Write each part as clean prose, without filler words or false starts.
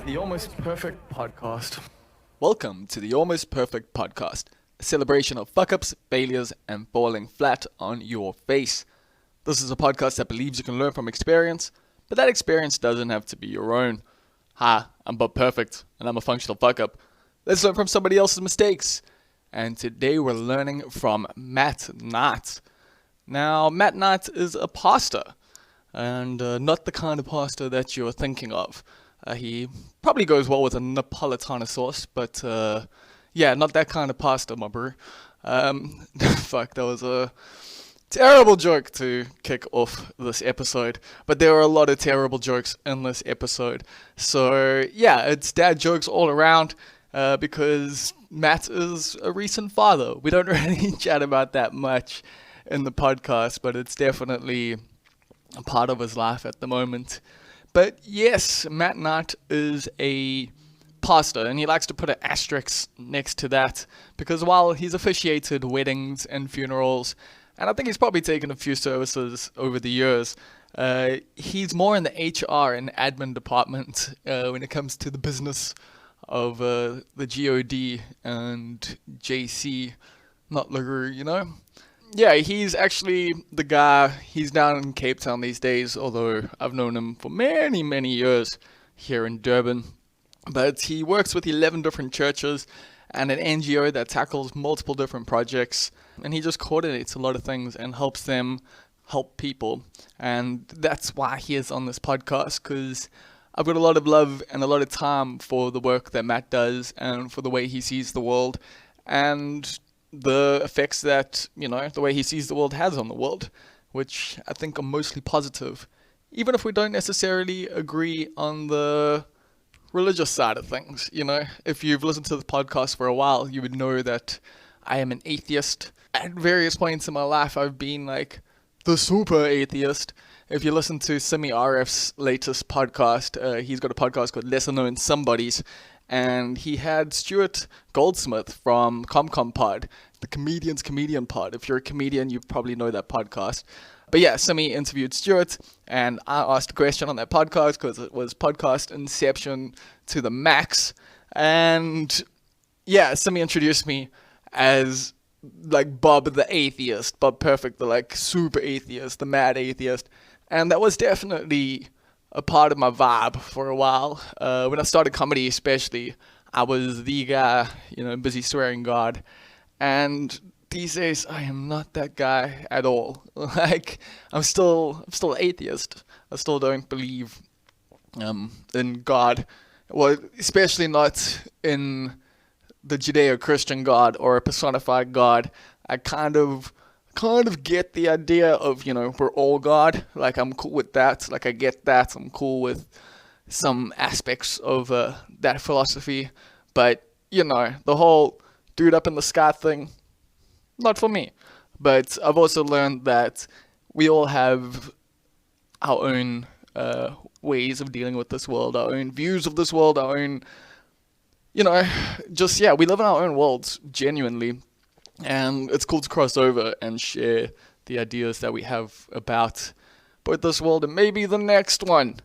The Almost Perfect Podcast. Welcome to the Almost Perfect Podcast, a celebration of fuck-ups, failures, and falling flat on your face. This is a podcast that believes you can learn from experience, but that experience doesn't have to be your own. Hi, I'm Bob Perfect, and I'm a functional fuck-up. Let's learn from somebody else's mistakes. And today we're learning from Matt Knight. Now, Matt Knight is a pastor, and not the kind of pastor that you're thinking of. He probably goes well with a Napolitana sauce, but yeah, not that kind of pasta, my bro. Fuck, that was a terrible joke to kick off this episode, but there are a lot of terrible jokes in this episode. So yeah, it's dad jokes all around because Matt is a recent father. We don't really chat about that much in the podcast, but it's definitely a part of his life at the moment. But yes, Matt Knight is a pastor, and he likes to put an asterisk next to that, because while he's officiated weddings and funerals, and I think he's probably taken a few services over the years, he's more in the HR and admin department when it comes to the business of the GOD and JC, not LaRue, you know? Yeah, he's actually the guy. He's down in Cape Town these days, although I've known him for many, many years here in Durban. But he works with 11 different churches and an NGO that tackles multiple different projects. And he just coordinates a lot of things and helps them help people. And that's why he is on this podcast, because I've got a lot of love and a lot of time for the work that Matt does and for the way he sees the world. And the effects that, the way he sees the world has on the world, which I think are mostly positive, even if we don't necessarily agree on the religious side of things. If you've listened to the podcast for a while, you would know that I am an atheist. At various points in my life, I've been like the super atheist. If you listen to Simi RF's latest podcast, he's got a podcast called Lesser Known Somebodies, and he had Stuart Goldsmith from ComCom Pod, the Comedian's Comedian Pod. If you're a comedian, you probably know that podcast. But yeah, Simi interviewed Stuart, and I asked a question on that podcast because it was podcast inception to the max. And yeah, Simi introduced me as like Bob the atheist, Bob Perfect, the like super atheist, the mad atheist. And that was definitely a part of my vibe for a while. When I started comedy especially, I was the guy, busy swearing God. And these days, I am not that guy at all. Like, I'm still atheist. I still don't believe in God. Well, especially not in the Judeo-Christian God or a personified God. I kind of get the idea of, we're all God. Like, I'm cool with that. Like, I get that. I'm cool with some aspects of that philosophy. But, the whole dude up in the sky thing, not for me. But I've also learned that we all have our own ways of dealing with this world, our own views of this world, our own, we live in our own worlds, genuinely. And it's cool to cross over and share the ideas that we have about both this world and maybe the next one.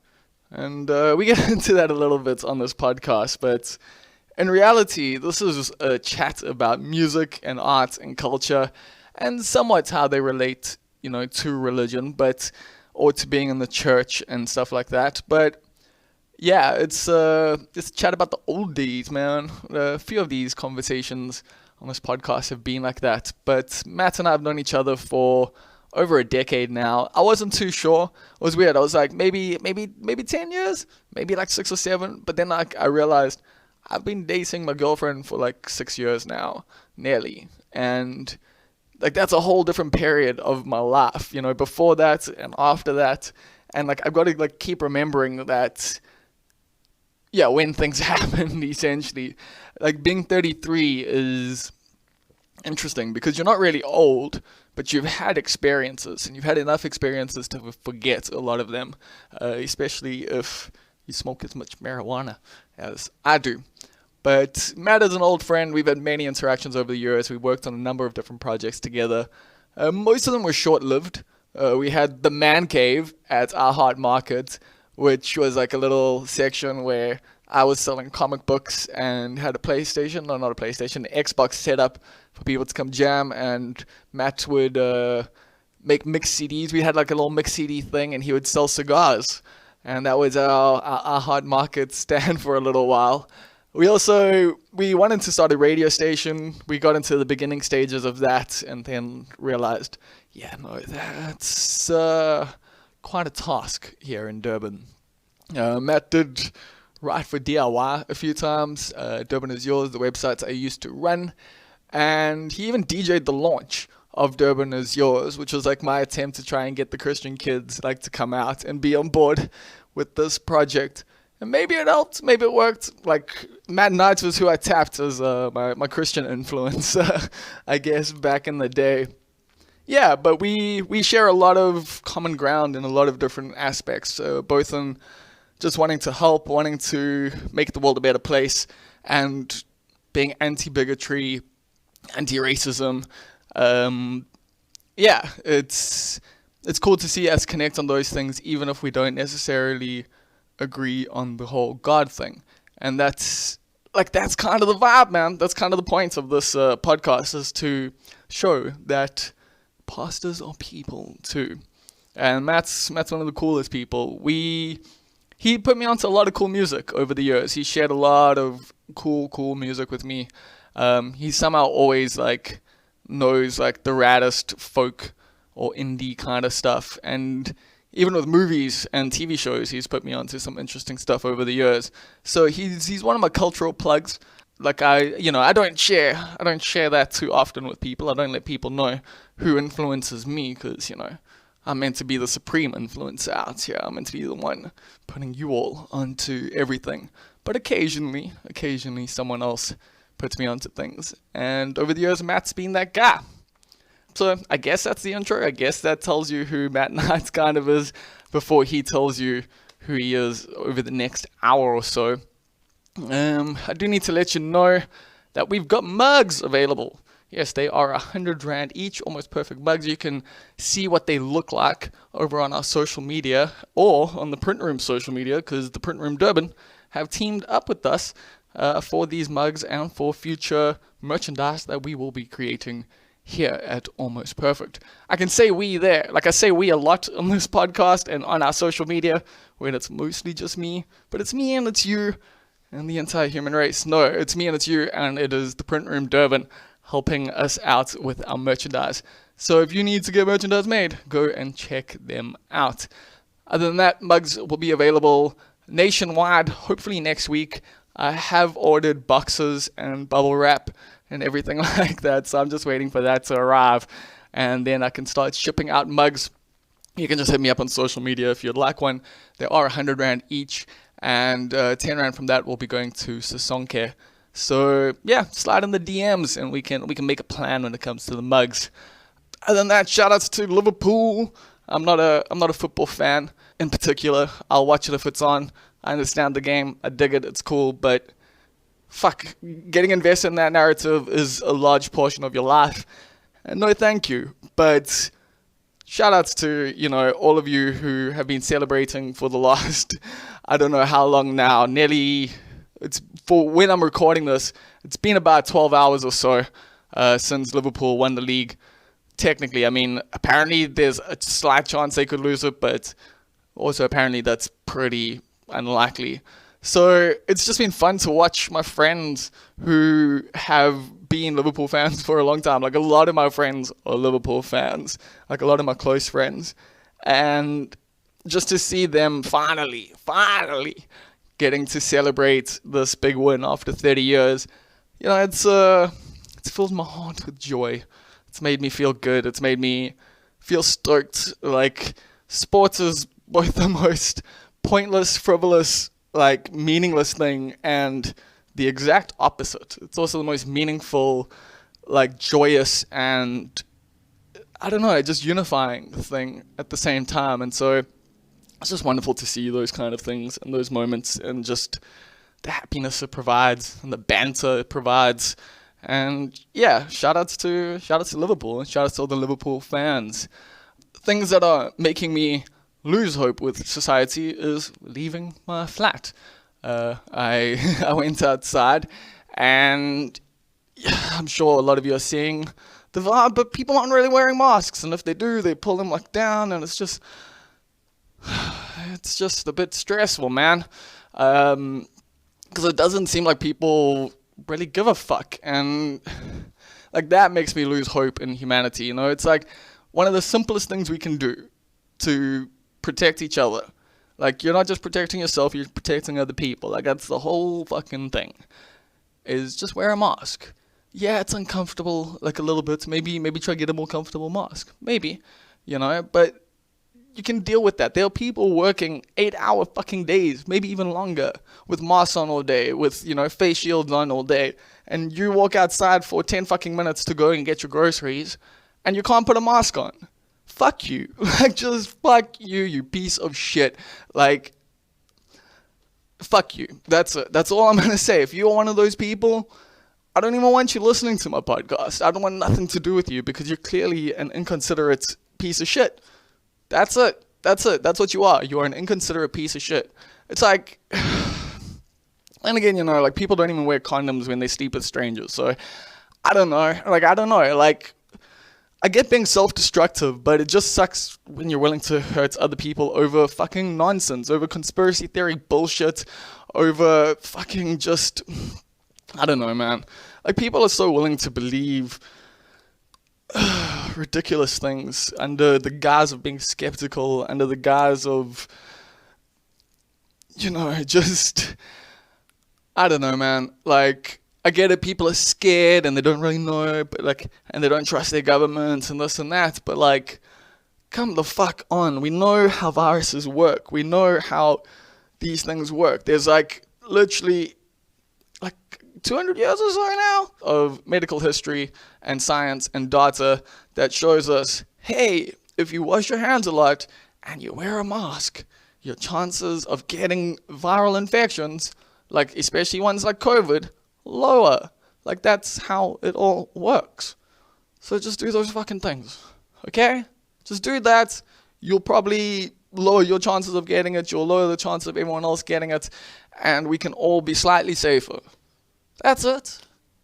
And we get into that a little bit on this podcast, but in reality, this is a chat about music and art and culture and somewhat how they relate, to religion, or to being in the church and stuff like that. But yeah, it's a chat about the old days, man. A few of these conversations on this podcast have been like that. But Matt and I have known each other for over a decade now. I wasn't too sure. It was weird. I was like, maybe 10 years, maybe like 6 or 7. But then I realized I've been dating my girlfriend for like 6 years now, nearly. And like, that's a whole different period of my life, before that and after that. And like, I've got to like keep remembering that, yeah, when things happen, essentially. Like, being 33 is interesting because you're not really old, but you've had experiences, and you've had enough experiences to forget a lot of them, especially if you smoke as much marijuana as I do. But Matt is an old friend. We've had many interactions over the years. We worked on a number of different projects together. Most of them were short-lived. We had the Man Cave at our Heart Market, which was like a little section where I was selling comic books and had a PlayStation, no, not a PlayStation, an Xbox set up for people to come jam, and Matt would make mixed CDs. We had like a little mixed CD thing, and he would sell cigars, and that was our hot market stand for a little while. We wanted to start a radio station. We got into the beginning stages of that, and then realized, yeah, no, that's quite a task here in Durban. Matt did write for DIY a few times. Durban is Yours, the websites I used to run, and he even DJ'd the launch of Durban is Yours, which was like my attempt to try and get the Christian kids like to come out and be on board with this project. And maybe it helped, maybe it worked. Like, Matt Knight was who I tapped as my Christian influence, I guess, back in the day. Yeah, but we share a lot of common ground in a lot of different aspects, both in just wanting to help, wanting to make the world a better place, and being anti-bigotry, anti-racism. Yeah, it's cool to see us connect on those things, even if we don't necessarily agree on the whole God thing. And that's kind of the vibe, man. That's kind of the point of this podcast, is to show that pastors are people too. And Matt's one of the coolest people. He put me onto a lot of cool music over the years. He shared a lot of cool music with me. He somehow always like knows like the raddest folk or indie kind of stuff, and even with movies and TV shows, he's put me onto some interesting stuff over the years. So he's one of my cultural plugs. Like I don't share that too often with people. I don't let people know who influences me, because I'm meant to be the supreme influencer out here. I'm meant to be the one putting you all onto everything. But occasionally someone else puts me onto things. And over the years, Matt's been that guy. So I guess that's the intro. I guess that tells you who Matt Knight kind of is before he tells you who he is over the next hour or so. I do need to let you know that we've got mugs available. Yes, they are 100 Rand each, almost perfect mugs. You can see what they look like over on our social media or on the Print Room social media, because the Print Room Durban have teamed up with us for these mugs and for future merchandise that we will be creating here at Almost Perfect. I can say we there. Like I say we a lot on this podcast and on our social media, when it's mostly just me, but it's me and it's you and the entire human race. No, it's me and it's you, and it is the Print Room Durban helping us out with our merchandise. So if you need to get merchandise made, go and check them out. Other than that, mugs will be available nationwide, hopefully next week. I have ordered boxes and bubble wrap and everything like that, so I'm just waiting for that to arrive, and then I can start shipping out mugs. You can just hit me up on social media if you'd like one. They are 100 Rand each, and 10 Rand from that will be going to Sasonke. So yeah, slide in the DMs and we can make a plan when it comes to the mugs. Other than that, shout outs to Liverpool. I'm not a football fan in particular. I'll watch it if it's on. I understand the game. I dig it. It's cool, but fuck, getting invested in that narrative is a large portion of your life. And no thank you. But shout outs to, all of you who have been celebrating for the last, I don't know how long now, it's for when I'm recording this, it's been about 12 hours or so since Liverpool won the league. Technically, I mean, apparently there's a slight chance they could lose it, but also apparently that's pretty unlikely. So it's just been fun to watch my friends who have been Liverpool fans for a long time. Like, a lot of my friends are Liverpool fans, like a lot of my close friends. And just to see them finally getting to celebrate this big win after 30 years, it's filled my heart with joy. It's made me feel good. It's made me feel stoked. Like, sports is both the most pointless, frivolous, like, meaningless thing, and the exact opposite. It's also the most meaningful, like, joyous, and I don't know, just unifying thing at the same time. And so it's just wonderful to see those kind of things and those moments, and just the happiness it provides and the banter it provides. And yeah, shout outs to Liverpool, and shout outs to all the Liverpool fans. Things that are making me lose hope with society is leaving my flat. I went outside, and I'm sure a lot of you are seeing the vibe, but people aren't really wearing masks, and if they do, they pull them like down, and it's just a bit stressful, man. Because it doesn't seem like people really give a fuck, and like that makes me lose hope in humanity. You know, it's like one of the simplest things we can do to protect each other. Like, you're not just protecting yourself, you're protecting other people. Like, that's the whole fucking thing, is just wear a mask. Yeah, it's uncomfortable, like a little bit. Maybe try to get a more comfortable mask. Maybe, you know, but you can deal with that. There are people working 8-hour fucking days, maybe even longer, with masks on all day, with, you know, face shields on all day. And you walk outside for 10 fucking minutes to go and get your groceries, and you can't put a mask on. Fuck you. Like, just fuck you, you piece of shit. Like, fuck you. That's it. That's all I'm gonna say. If you're one of those people, I don't even want you listening to my podcast. I don't want nothing to do with you, because you're clearly an inconsiderate piece of shit. That's it. That's it. That's what you are. You are an inconsiderate piece of shit. It's like, and again, you know, like, people don't even wear condoms when they sleep with strangers. So, I don't know. Like, I get being self-destructive, but it just sucks when you're willing to hurt other people over fucking nonsense, over conspiracy theory bullshit, over fucking just, I don't know, man. Like, people are so willing to believe ridiculous things under the guise of being skeptical, under the guise of, you know, just, I don't know, man. Like, I get it, people are scared and they don't really know, but like, and they don't trust their government and this and that, but like, come the fuck on. We know how viruses work. We know how these things work. There's like literally like 200 years or so now of medical history and science and data that shows us, hey, if you wash your hands a lot and you wear a mask, your chances of getting viral infections, like especially ones like COVID, lower. Like, that's how it all works. So just do those fucking things, okay? Just do that. You'll probably lower your chances of getting it. You'll lower the chance of everyone else getting it, and we can all be slightly safer. That's it.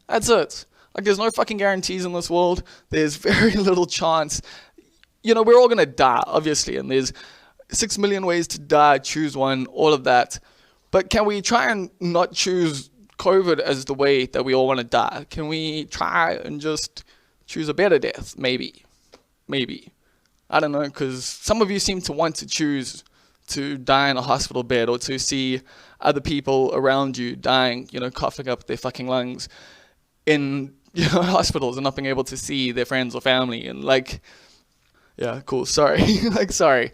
That's it. Like, there's no fucking guarantees in this world. There's very little chance. You know, we're all gonna die, obviously, and there's 6 million ways to die. Choose one, all of that. But can we try and not choose COVID as the way that we all want to die? Can we try and just choose a better death? Maybe. I don't know, because some of you seem to want to choose to die in a hospital bed, or to see other people around you dying, you know, coughing up their fucking lungs in, you know, hospitals and not being able to see their friends or family. And like, yeah, cool. Sorry. Like, sorry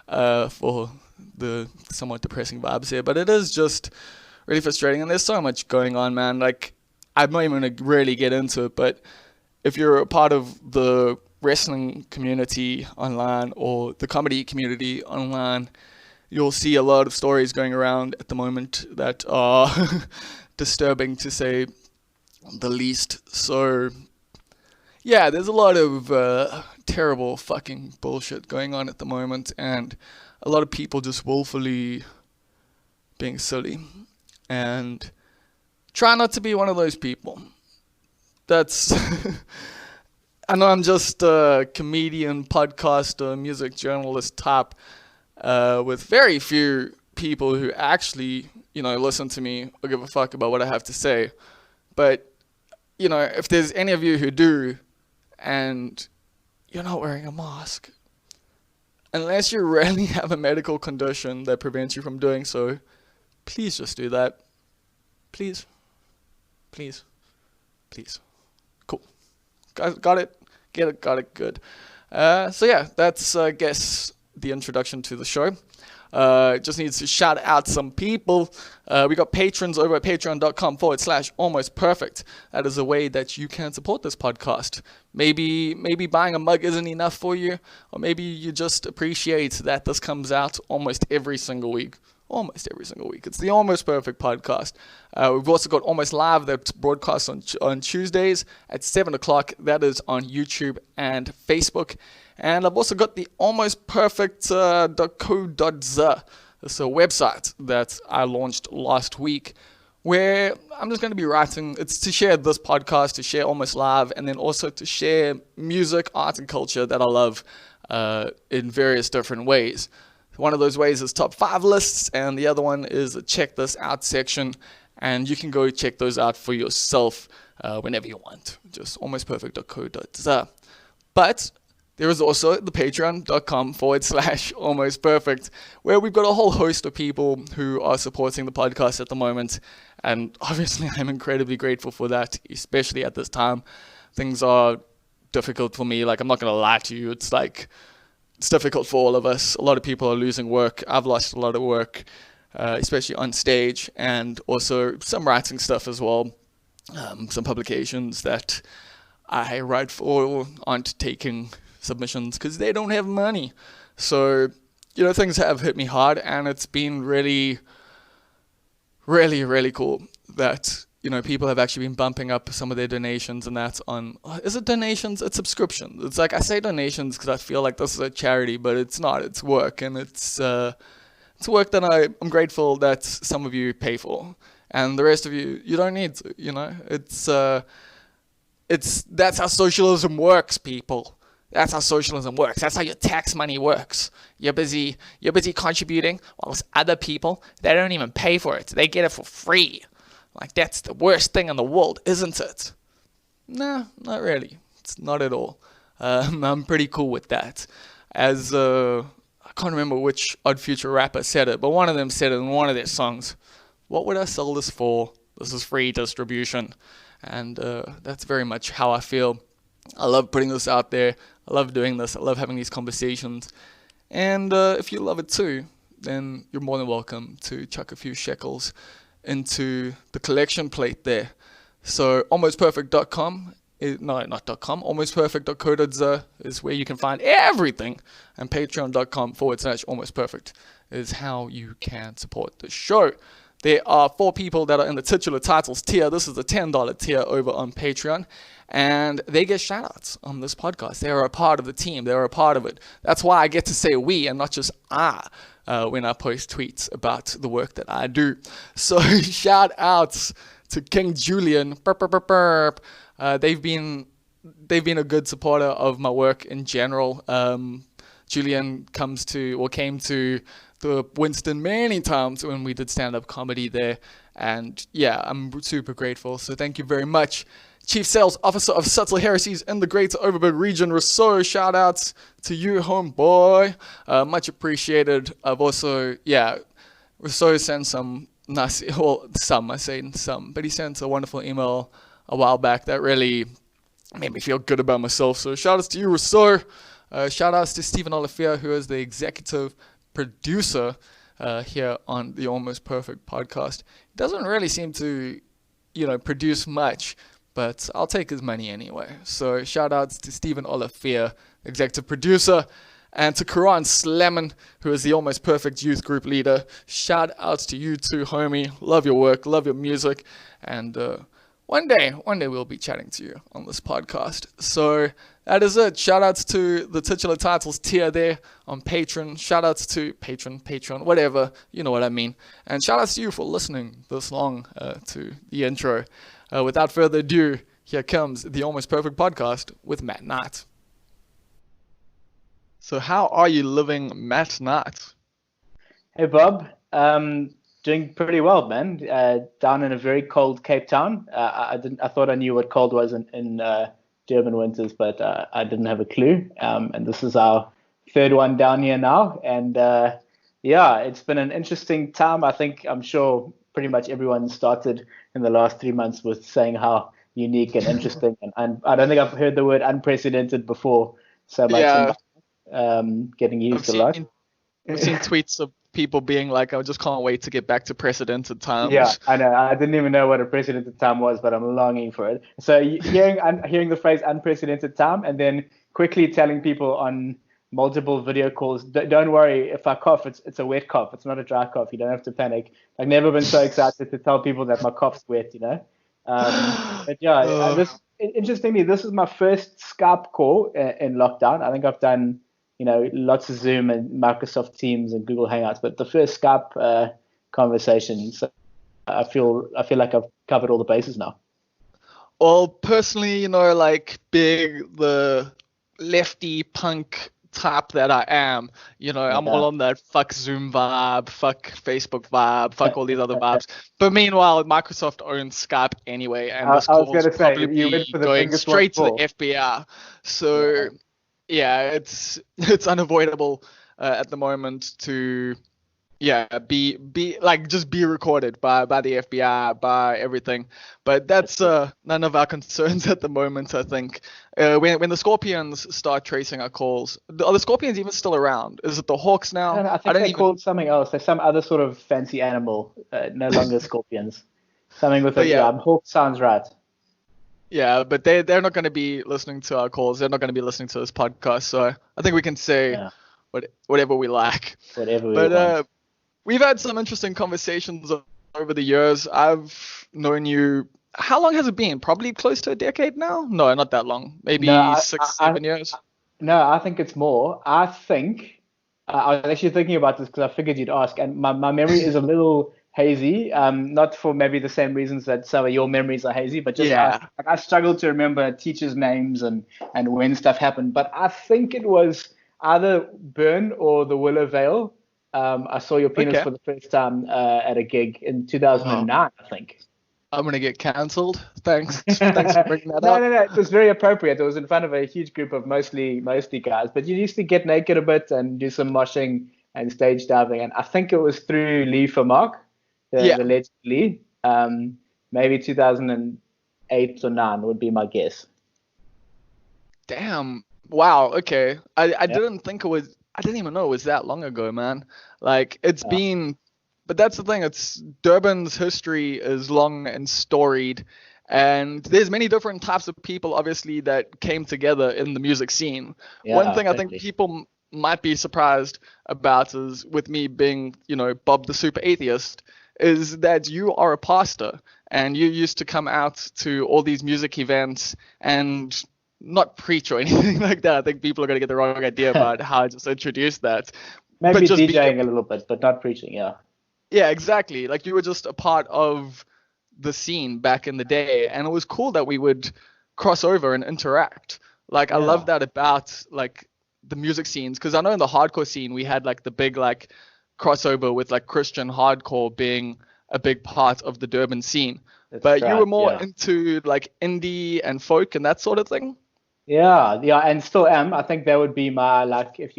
for the somewhat depressing vibes here, but it is just really frustrating, and there's so much going on, man. Like, I'm not even gonna really get into it, but if you're a part of the wrestling community online or the comedy community online, you'll see a lot of stories going around at the moment that are disturbing, to say the least. So yeah, there's a lot of terrible fucking bullshit going on at the moment, and a lot of people just willfully being silly. And try not to be one of those people. That's, I know I'm just a comedian, podcaster, music journalist type, with very few people who actually, you know, listen to me or give a fuck about what I have to say. But, you know, if there's any of you who do, and you're not wearing a mask, unless you really have a medical condition that prevents you from doing so, please just do that. Please. Cool. Got it? Get it? Got it? Good. So yeah, that's, I guess, the introduction to the show. Just needs to shout out some people. We got patrons over at patreon.com/almostperfect. That is a way that you can support this podcast. Maybe buying a mug isn't enough for you, or maybe you just appreciate that this comes out almost every single week. It's the Almost Perfect podcast. We've also got Almost Live that's broadcast on Tuesdays at 7 o'clock. That is on YouTube and Facebook. And I've also got the Almost Perfect .co.za. It's a website that I launched last week where I'm just going to be writing. It's to share this podcast, to share Almost Live, and then also to share music, art, and culture that I love in various different ways. One of those ways is top 5 lists, and the other one is a check this out section, and you can go check those out for yourself whenever you want. Just almostperfect.co.za. But there is also the patreon.com/almostperfect, where we've got a whole host of people who are supporting the podcast at the moment. And obviously, I'm incredibly grateful for that, especially at this time. Things are difficult for me. Like, I'm not going to lie to you. It's difficult for all of us. A lot of people are losing work. I've lost a lot of work, especially on stage, and also some writing stuff as well. Some publications that I write for aren't taking submissions because they don't have money. So, things have hit me hard, and it's been really, really, really cool that, people have actually been bumping up some of their donations, and that's on, is it donations? It's subscriptions. It's like, I say donations because I feel like this is a charity, but it's not. It's work, and it's work that I'm grateful that some of you pay for, and the rest of you don't need to. That's how socialism works, people. That's how socialism works. That's how your tax money works. You're busy contributing, while there's other people, they don't even pay for it. They get it for free. Like, that's the worst thing in the world, isn't it? No, not really. It's not at all. I'm pretty cool with that. As I can't remember which Odd Future rapper said it, but one of them said it in one of their songs. What would I sell this for? This is free distribution. And that's very much how I feel. I love putting this out there. I love doing this. I love having these conversations. And if you love it too, then you're more than welcome to chuck a few shekels into the collection plate there. So almostperfect.com, almostperfect.co.za is where you can find everything. And patreon.com/almostperfect is how you can support the show. There are 4 people that are in the titular titles tier. This is the $10 tier over on Patreon. And they get shout-outs on this podcast. They are a part of the team. They're a part of it. That's why I get to say we and not just I when I post tweets about the work that I do. So shout-outs to King Julian. They've been a good supporter of my work in general. Julian came to the Winston many times when we did stand-up comedy there. And yeah, I'm super grateful. So thank you very much. Chief Sales Officer of Subtle Heresies in the Greater Overberg region, Rousseau, shout outs to you, homeboy. Much appreciated. I've also, Rousseau sent some nice, but he sent a wonderful email a while back that really made me feel good about myself. So shout outs to you, Rousseau. Shout outs to Stephen Olivier, who is the executive producer here on the Almost Perfect podcast. He doesn't really seem to, produce much, but I'll take his money anyway. So shout outs to Stephen Olivier, executive producer, and to Karan Slemon, who is the Almost Perfect youth group leader. Shout outs to you too, homie. Love your work, love your music, and one day we'll be chatting to you on this podcast. So that is it. Shout outs to the titular titles tier there on Patreon. Shout outs to Patreon, whatever, you know what I mean. And shout outs to you for listening this long to the intro. Without further ado, here comes the Almost Perfect podcast with Matt Knight. So how are you living, Matt Knight? Hey, Bob. Doing pretty well, man. Down in a very cold Cape Town. I thought I knew what cold was in Durban winters, but I didn't have a clue. And this is our 3rd one down here now. And it's been an interesting time. I'm sure pretty much everyone started in the last 3 months with saying how unique and interesting. and I don't think I've heard the word unprecedented before so much. Yeah. Getting used a lot. I've seen tweets of people being like, I just can't wait to get back to precedented times. Yeah, I know. I didn't even know what a precedented time was, but I'm longing for it. So hearing the phrase unprecedented time and then quickly telling people on multiple video calls, don't worry, if I cough, it's a wet cough. It's not a dry cough. You don't have to panic. I've never been so excited to tell people that my cough's wet, But yeah, interestingly, this is my first Skype call in lockdown. I think I've done lots of Zoom and Microsoft Teams and Google Hangouts, but the first Skype conversation. So I feel like I've covered all the bases now. Well, personally, like being the lefty punk type that I am, I'm all on that fuck Zoom vibe, fuck Facebook vibe, fuck all these other vibes. But meanwhile, Microsoft owns Skype anyway, and this call will probably be going straight to the FBI. So yeah, it's unavoidable at the moment to be recorded by the FBI, by everything. But that's none of our concerns at the moment, I think. When the Scorpions start tracing our calls, are the Scorpions even still around? Is it the Hawks now? I think they're called something else. They're some other sort of fancy animal, no longer Scorpions. Something with Hawk sounds right. Yeah, but they're not going to be listening to our calls. They're not going to be listening to this podcast. So I think we can say whatever we like. Whatever we want. We've had some interesting conversations over the years. I've known you. How long has it been? Probably close to a decade now? No, not that long. Maybe 7 years. No, I think it's more. I think I was actually thinking about this because I figured you'd ask, and my memory is a little hazy. Not for maybe the same reasons that some of your memories are hazy, but just I struggle to remember teachers' names and when stuff happened. But I think it was either Bern or the Willowvale. I saw your penis for the first time at a gig in 2009, I think. I'm going to get cancelled. Thanks for bringing that up. No. It was very appropriate. It was in front of a huge group of mostly guys. But you used to get naked a bit and do some moshing and stage diving. And I think it was through Lee for Mark, the legend Lee. Maybe 2008 or 9 would be my guess. Damn. Wow. Okay. I didn't think it was... I didn't even know it was that long ago, man. Like, it's been... But that's the thing. Durban's history is long and storied. And there's many different types of people, obviously, that came together in the music scene. One thing I think people might be surprised about is, with me being, Bob the Super Atheist, is that you are a pastor. And you used to come out to all these music events and... not preach or anything like that. I think people are going to get the wrong idea about how I just introduced that. Maybe just DJing a little bit, but not preaching, Yeah, exactly. Like, you were just a part of the scene back in the day, and it was cool that we would cross over and interact. Like, I love that about, like, the music scenes, because I know in the hardcore scene, we had, like, the big, like, crossover with, like, Christian hardcore being a big part of the Durban scene. But you were more into, like, indie and folk and that sort of thing? Yeah, and still am. I think that would be my, like, if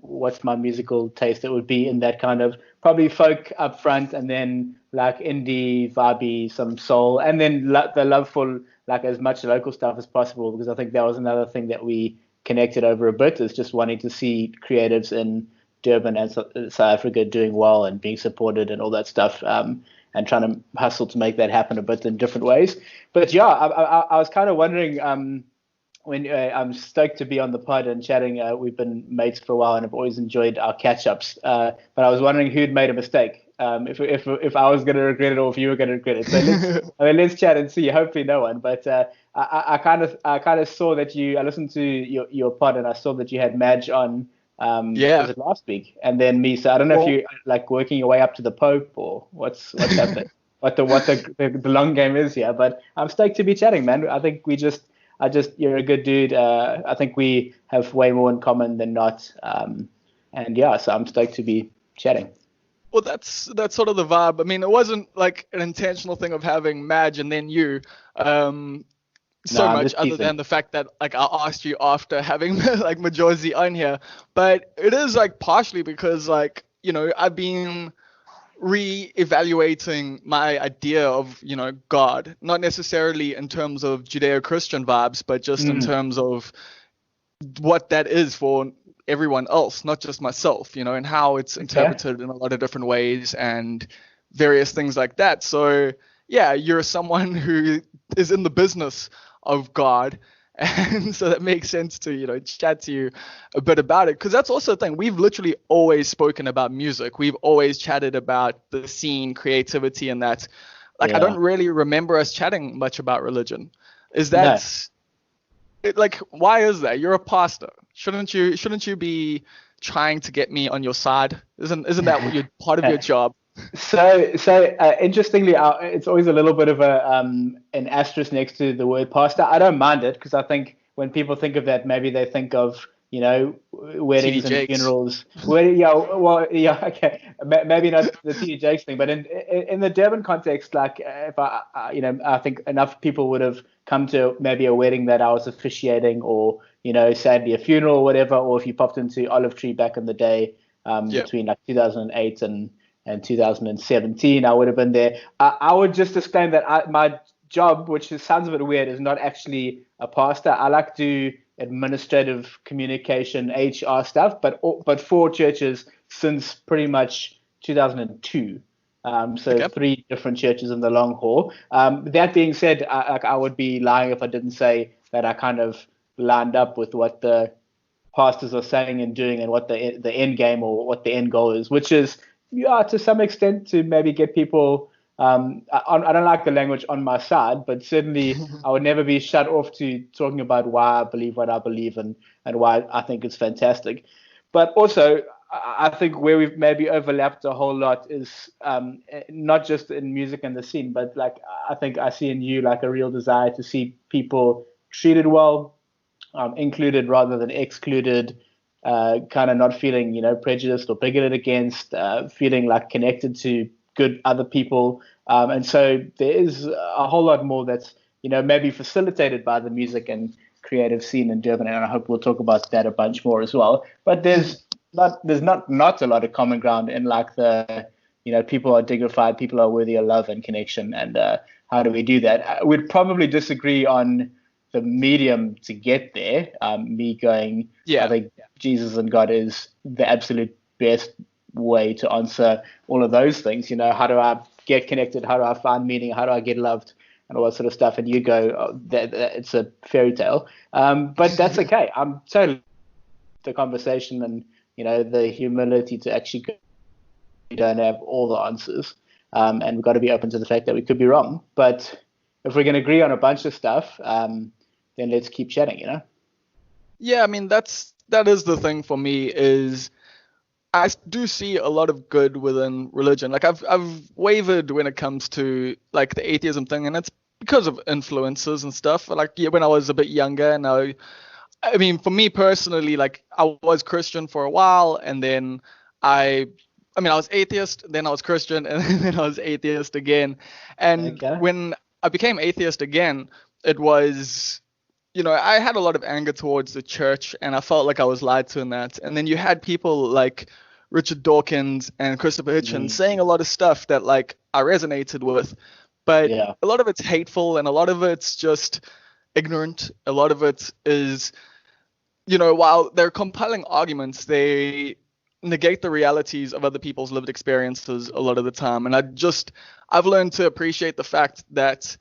what's my musical taste, it would be in that kind of probably folk up front, and then like indie, vibey, some soul, and then the love for like as much local stuff as possible, because I think that was another thing that we connected over a bit, is just wanting to see creatives in Durban and South Africa doing well and being supported and all that stuff, and trying to hustle to make that happen a bit in different ways. But yeah, I was kind of wondering, when I'm stoked to be on the pod and chatting. We've been mates for a while and I've always enjoyed our catch-ups. But I was wondering who'd made a mistake, if I was going to regret it or if you were going to regret it. So let's chat and see. Hopefully no one. But I kind of saw that I listened to your pod and I saw that you had Madge on. Was it last week? And then me. So I don't know if you like working your way up to the Pope or what's happening. what the long game is here. But I'm stoked to be chatting, man. I think you're a good dude. I think we have way more in common than not. So I'm stoked to be chatting. Well, that's sort of the vibe. I mean, it wasn't like an intentional thing of having Madge and then you, much other than the fact that like I asked you after having like Majosi on here. But it is like partially because like, I've been re-evaluating my idea of God, not necessarily in terms of Judeo-Christian vibes, but just in terms of what that is for everyone else, not just myself, and how it's interpreted in a lot of different ways and various things like that. So yeah, you're someone who is in the business of God, and so that makes sense to chat to you a bit about it, because that's also the thing. We've literally always spoken about music. We've always chatted about the scene, creativity, and that. Like, I don't really remember us chatting much about religion. Is that like, why is that? You're a pastor. Shouldn't you be trying to get me on your side? Isn't that what you're part of your job? So interestingly, it's always a little bit of an asterisk next to the word pastor. I don't mind it because I think when people think of that, maybe they think of TD weddings and Jakes. funerals. Yeah, okay, maybe not the TD Jakes thing, but in the Durban context, like if I think enough people would have come to maybe a wedding that I was officiating, or sadly a funeral or whatever, or if you popped into Olive Tree back in the day, Yeah. between like 2008 and 2017, I would have been there. I would just explain that my job, which sounds a bit weird, is not actually a pastor. I like to do administrative communication, HR stuff, but for churches since pretty much 2002. So Okay. 3 different churches in the long haul. That being said, I would be lying if I didn't say that I kind of lined up with what the pastors are saying and doing, and what the end game or what the end goal is, which is, to some extent, to maybe get people. I don't like the language on my side, but certainly I would never be shut off to talking about why I believe what I believe, and why I think it's fantastic. But also, I think where we've maybe overlapped a whole lot is not just in music and the scene, but like I think I see in you like a real desire to see people treated well, included rather than excluded, kind of not feeling, prejudiced or bigoted against, feeling like connected to good other people. And so there is a whole lot more that's, maybe facilitated by the music and creative scene in Durban. And I hope we'll talk about that a bunch more as well. But there's not a lot of common ground in like the, people are dignified, people are worthy of love and connection. And how do we do that? We'd probably disagree on the medium to get there. Me going, Yeah. I think Jesus and God is the absolute best way to answer all of those things. How do I get connected? How do I find meaning? How do I get loved? And all that sort of stuff. And you go, that it's a fairy tale. But that's okay. I'm totally the conversation, and the humility to actually go. We don't have all the answers, and we've got to be open to the fact that we could be wrong. But if we're going to agree on a bunch of stuff, then let's keep chatting. Yeah, I mean that is the thing for me, is I do see a lot of good within religion. Like I've wavered when it comes to like the atheism thing, and it's because of influences and stuff. Like when I was a bit younger, and I mean for me personally, like I was Christian for a while, and then I was atheist, then I was Christian, and then I was atheist again. And Okay. when I became atheist again, it was, I had a lot of anger towards the church, and I felt like I was lied to in that. And then you had people like Richard Dawkins and Christopher Hitchens saying a lot of stuff that like I resonated with, but Yeah. a lot of it's hateful, and a lot of it's just ignorant. A lot of it is, while they're compelling arguments, they negate the realities of other people's lived experiences a lot of the time. And I've learned to appreciate the fact that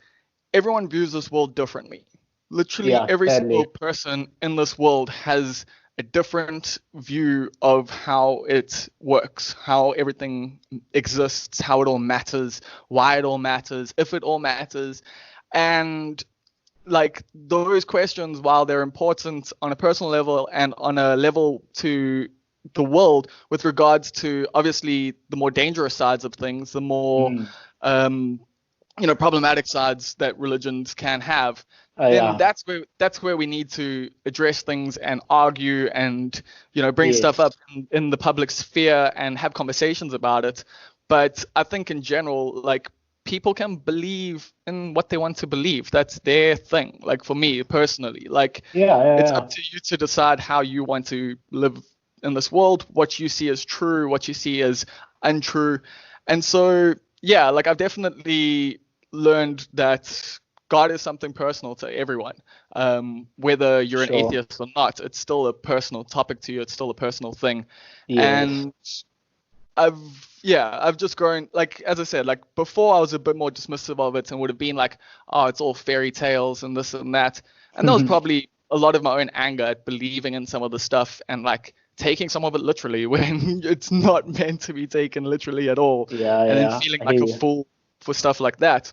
everyone views this world differently. Literally every single person in this world has a different view of how it works, how everything exists, how it all matters, why it all matters, if it all matters. And like those questions, while they're important on a personal level and on a level to the world with regards to obviously the more dangerous sides of things, the more problematic sides that religions can have, then that's where we need to address things and argue and bring stuff up in the public sphere and have conversations about it. But I think in general, like, people can believe in what they want to believe. That's their thing. Like for me personally, like it's up to you to decide how you want to live in this world, what you see as true, what you see as untrue. And so yeah, like I've definitely learned that God is something personal to everyone, whether you're an atheist or not. It's still a personal topic to you. It's still a personal thing. And I've just grown, like, as I said, like before I was a bit more dismissive of it and would have been like, oh, it's all fairy tales and this and that. And that was probably a lot of my own anger at believing in some of the stuff and like taking some of it literally when it's not meant to be taken literally at all. And then feeling like a fool for stuff like that.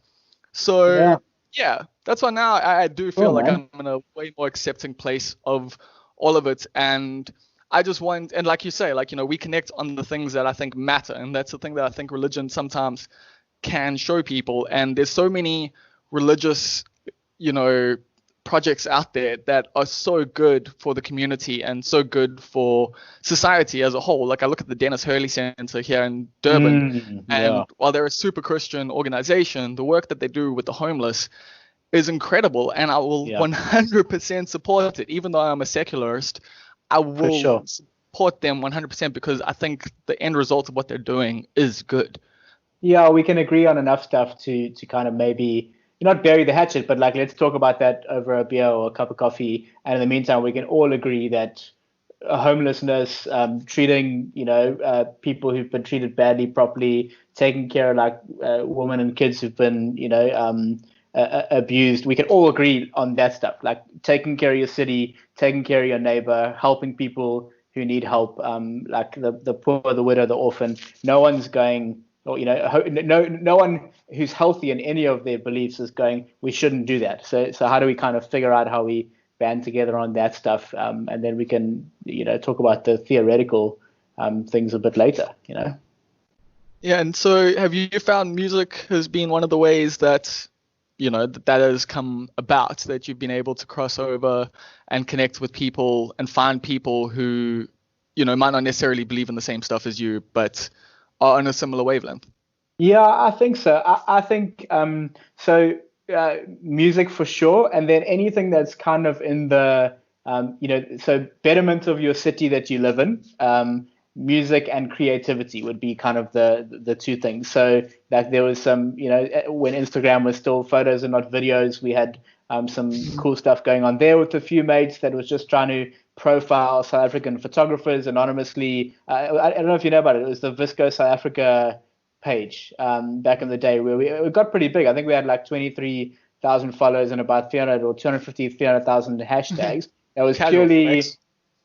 So yeah, that's why now I do feel like I'm in a way more accepting place of all of it. And I just want, and like you say, like, we connect on the things that I think matter. And that's the thing that I think religion sometimes can show people. And there's so many religious, projects out there that are so good for the community and so good for society as a whole. Like I look at the Dennis Hurley Center here in Durban, and while they're a super Christian organization, the work that they do with the homeless is incredible, and I will 100% support it. Even though I'm a secularist, I will support them 100% because I think the end result of what they're doing is good. Yeah, we can agree on enough stuff to kind of maybe not bury the hatchet, but like let's talk about that over a beer or a cup of coffee. And in the meantime, we can all agree that homelessness, treating people who've been treated badly properly, taking care of like women and kids who've been abused. We can all agree on that stuff, like taking care of your city, taking care of your neighbor, helping people who need help, like the poor, the widow, the orphan. No one's going. Or, no one who's healthy in any of their beliefs is going, we shouldn't do that. So how do we kind of figure out how we band together on that stuff? And then we can, talk about the theoretical things a bit later, Yeah. And so have you found music has been one of the ways that, that has come about, that you've been able to cross over and connect with people and find people who, might not necessarily believe in the same stuff as you, but are on a similar wavelength? Yeah, I think so. I think so. Music for sure, and then anything that's kind of in the so betterment of your city that you live in. Music and creativity would be kind of the two things. So like there was some, when Instagram was still photos and not videos, we had some cool stuff going on there with a few mates that was just trying to profile South African photographers anonymously. I don't know if you know about it. It was the Visco South Africa page back in the day where we got pretty big. I think we had like 23,000 followers and about 300 or 250, 300,000 hashtags. That was purely...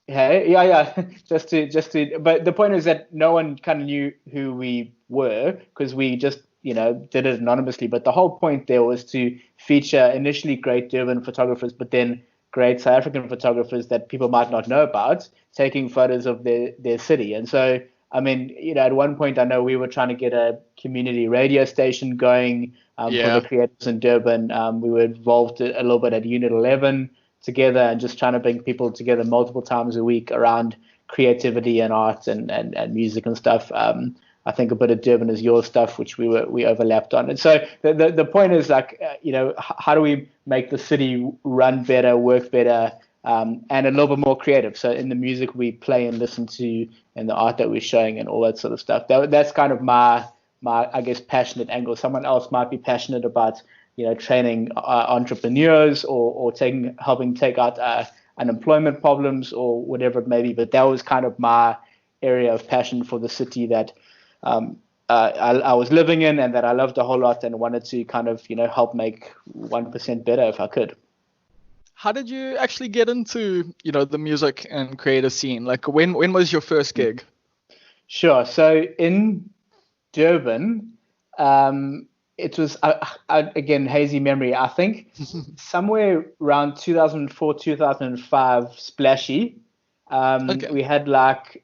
Yeah. just to. But the point is that no one kind of knew who we were because we just, did it anonymously. But the whole point there was to feature initially great Durban photographers, but then great South African photographers that people might not know about, taking photos of their city. And so, I mean, at one point I know we were trying to get a community radio station going for the creators in Durban. We were involved a little bit at Unit 11 together and just trying to bring people together multiple times a week around creativity and art and music and stuff. I think a bit of Durban is your stuff, which we overlapped on. And so the point is like, how do we make the city run better, work better, and a little bit more creative? So in the music we play and listen to and the art that we're showing and all that sort of stuff, that's kind of my, I guess, passionate angle. Someone else might be passionate about training entrepreneurs or helping take out unemployment problems or whatever it may be. But that was kind of my area of passion for the city that I was living in and that I loved a whole lot and wanted to kind of, help make 1% better if I could. How did you actually get into, the music and creative scene? Like when was your first gig? Sure. So in Durban, it was, again, hazy memory. I think somewhere around 2004, 2005, Splashy. We had like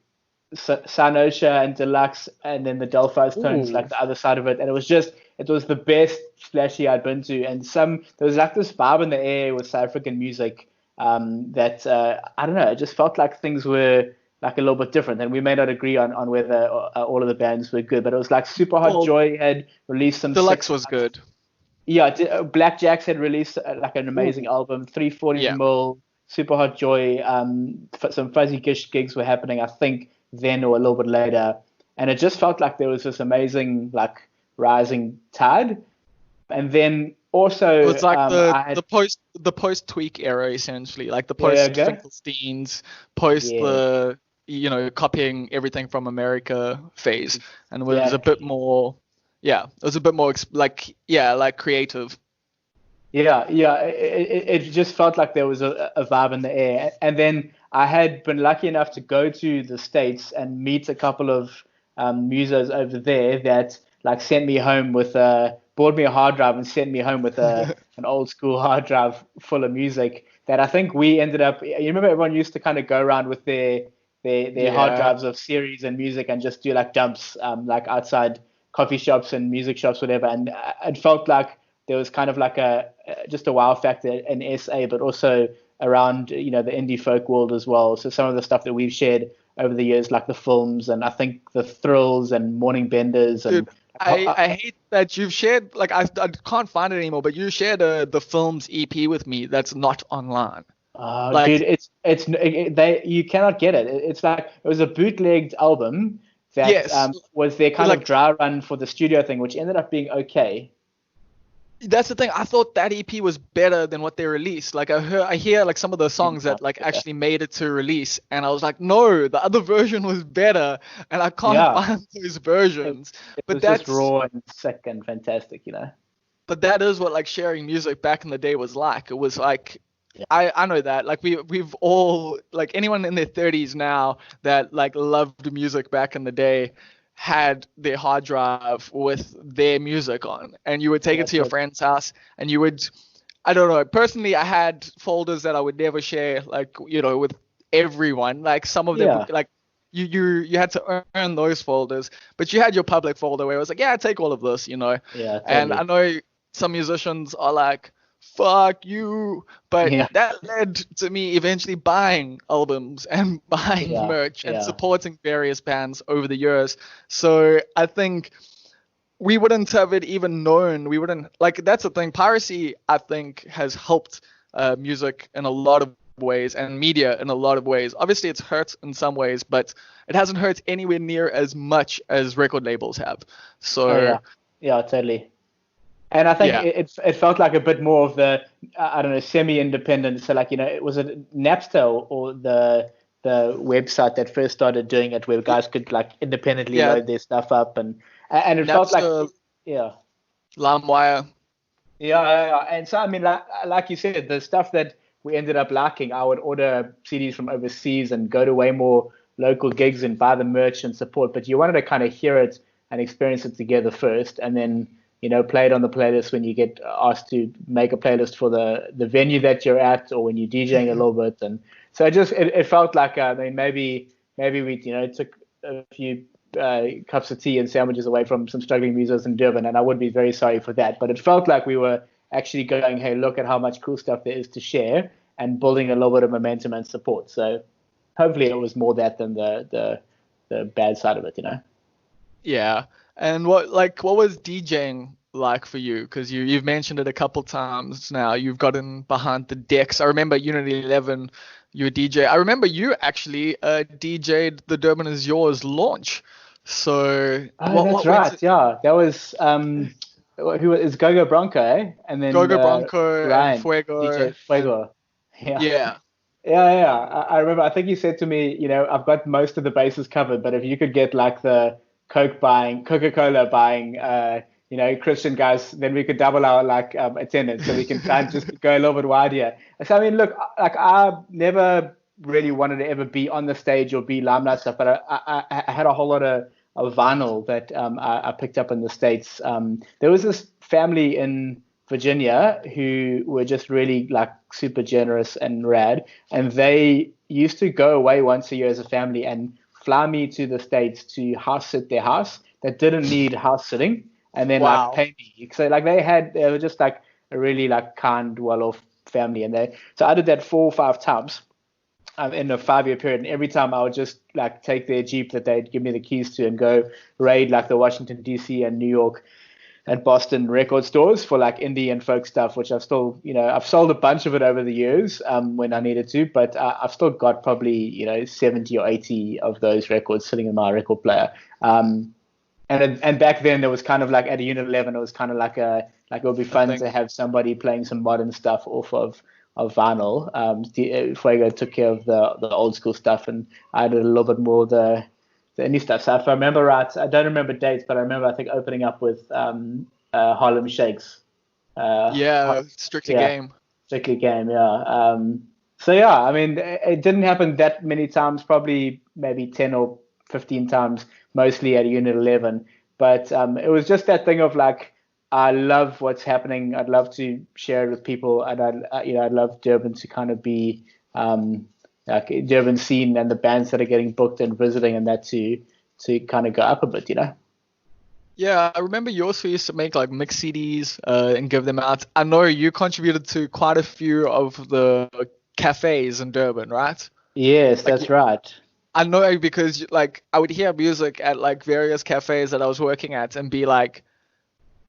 Sanosha and Deluxe and then the Delphi's Tones, like the other side of it. And it was the best Splashy I'd been to. And there was like this vibe in the air with South African music that, I don't know, it just felt like things were like a little bit different, and we may not agree on whether all of the bands were good, but it was like Super Hot Joy had released some. Deluxe was good. Yeah, Black Jacks had released like an amazing album. 340 mil, Super Hot Joy. Some Fuzzy Gish gigs were happening, I think, then or a little bit later, and it just felt like there was this amazing like rising tide, and then also it's like the post Tweak era essentially, like the post Finkelsteins, the copying everything from America phase, and it was a bit more, it was a bit more like creative. It just felt like there was a vibe in the air. And then I had been lucky enough to go to the States and meet a couple of musos over there that like sent me home with bought me a hard drive and sent me home with an old school hard drive full of music that I think we ended up. You remember everyone used to kind of go around with their hard drives of series and music and just do like dumps, like outside coffee shops and music shops, whatever. And it felt like there was kind of like just a wow factor in SA, but also around the indie folk world as well. So some of the stuff that we've shared over the years, like the films, and I think the Thrills and Morning Benders. And Dude, I hate that you've shared, like, I can't find it anymore, but you shared the films EP with me that's not online. Dude, you cannot get it. It's like it was a bootlegged album that was their kind of dry run for the studio thing, which ended up being okay. That's the thing. I thought that EP was better than what they released. Like I hear like some of the songs that like actually made it to release, and I was like, no, the other version was better, and I can't find those versions. But that's just raw and sick and fantastic, But that is what like sharing music back in the day was like. It was like, I know that like we've all, like, anyone in their 30s now that like loved music back in the day had their hard drive with their music on, and you would take it to your friend's house, and you would, I don't know, personally I had folders that I would never share, like, with everyone. Like some of them like you had to earn those folders, but you had your public folder where it was like, take all of this, totally. And I know some musicians are like, fuck you, but that led to me eventually buying albums and buying merch and supporting various bands over the years. So I think we wouldn't have it even known. We wouldn't, like, that's the thing. Piracy, I think, has helped music in a lot of ways and media in a lot of ways. Obviously it's hurt in some ways, but it hasn't hurt anywhere near as much as record labels have. So totally. And I think it felt like a bit more of the, I don't know, semi-independent. So like, was it Napster or the website that first started doing it, where guys could like independently load their stuff up, and it Napster, felt like LimeWire. And so I mean, like you said, the stuff that we ended up liking, I would order CDs from overseas and go to way more local gigs and buy the merch and support. But you wanted to kind of hear it and experience it together first, and then play it on the playlist when you get asked to make a playlist for the venue that you're at, or when you're DJing a little bit. And so it felt like, I mean, maybe we, took a few cups of tea and sandwiches away from some struggling musicians in Durban, and I would be very sorry for that. But it felt like we were actually going, hey, look at how much cool stuff there is to share, and building a little bit of momentum and support. So hopefully it was more that than the bad side of it, Yeah. And what was DJing like for you? Because you've mentioned it a couple times now. You've gotten behind the decks. I remember Unity 11, you were DJ. I remember you actually DJ'd the Durban Is Yours launch. So that's right. Yeah, that was who is Gogo Bronco, eh? And then Gogo Bronco, Ryan, and Fuego. DJ Fuego. Yeah. I remember. I think he said to me, I've got most of the bases covered, but if you could get like the Coca-Cola buying, Christian guys, then we could double our attendance, so we can try and just go a little bit wider. So I mean, look, like I never really wanted to ever be on the stage or be limelight stuff, but I had a whole lot of vinyl that I picked up in the States. There was this family in Virginia who were just really like super generous and rad, and they used to go away once a year as a family and fly me to the States to house sit their house that didn't need house sitting, and then like pay me. So like they were just like a really like kind, well-off family, and so I did that 4 or 5 times in a 5-year period, and every time I would just like take their Jeep that they'd give me the keys to and go raid like the Washington DC and New York and Boston record stores for like indie and folk stuff, which I've still, I've sold a bunch of it over the years when I needed to, but I've still got probably, 70 or 80 of those records sitting in my record player. And back then there was kind of like at a Unit 11, it was kind of like it would be fun to have somebody playing some modern stuff off of vinyl. Fuego took care of the old school stuff, and I did a little bit more the indie stuff. So if I remember right, I don't remember dates, but I think opening up with Harlem Shakes. Strictly Game. Strictly Game, yeah. So yeah, I mean, it didn't happen that many times, probably maybe 10 or 15 times, mostly at Unit 11. But it was just that thing of like, I love what's happening. I'd love to share it with people, and I'd love Durban to kind of be like Durban scene and the bands that are getting booked and visiting, and that to kind of go up a bit, Yeah, I remember you also used to make like mix CDs and give them out. I know you contributed to quite a few of the cafes in Durban, right? Yes, Like that's right. I know because like I would hear music at like various cafes that I was working at and be like,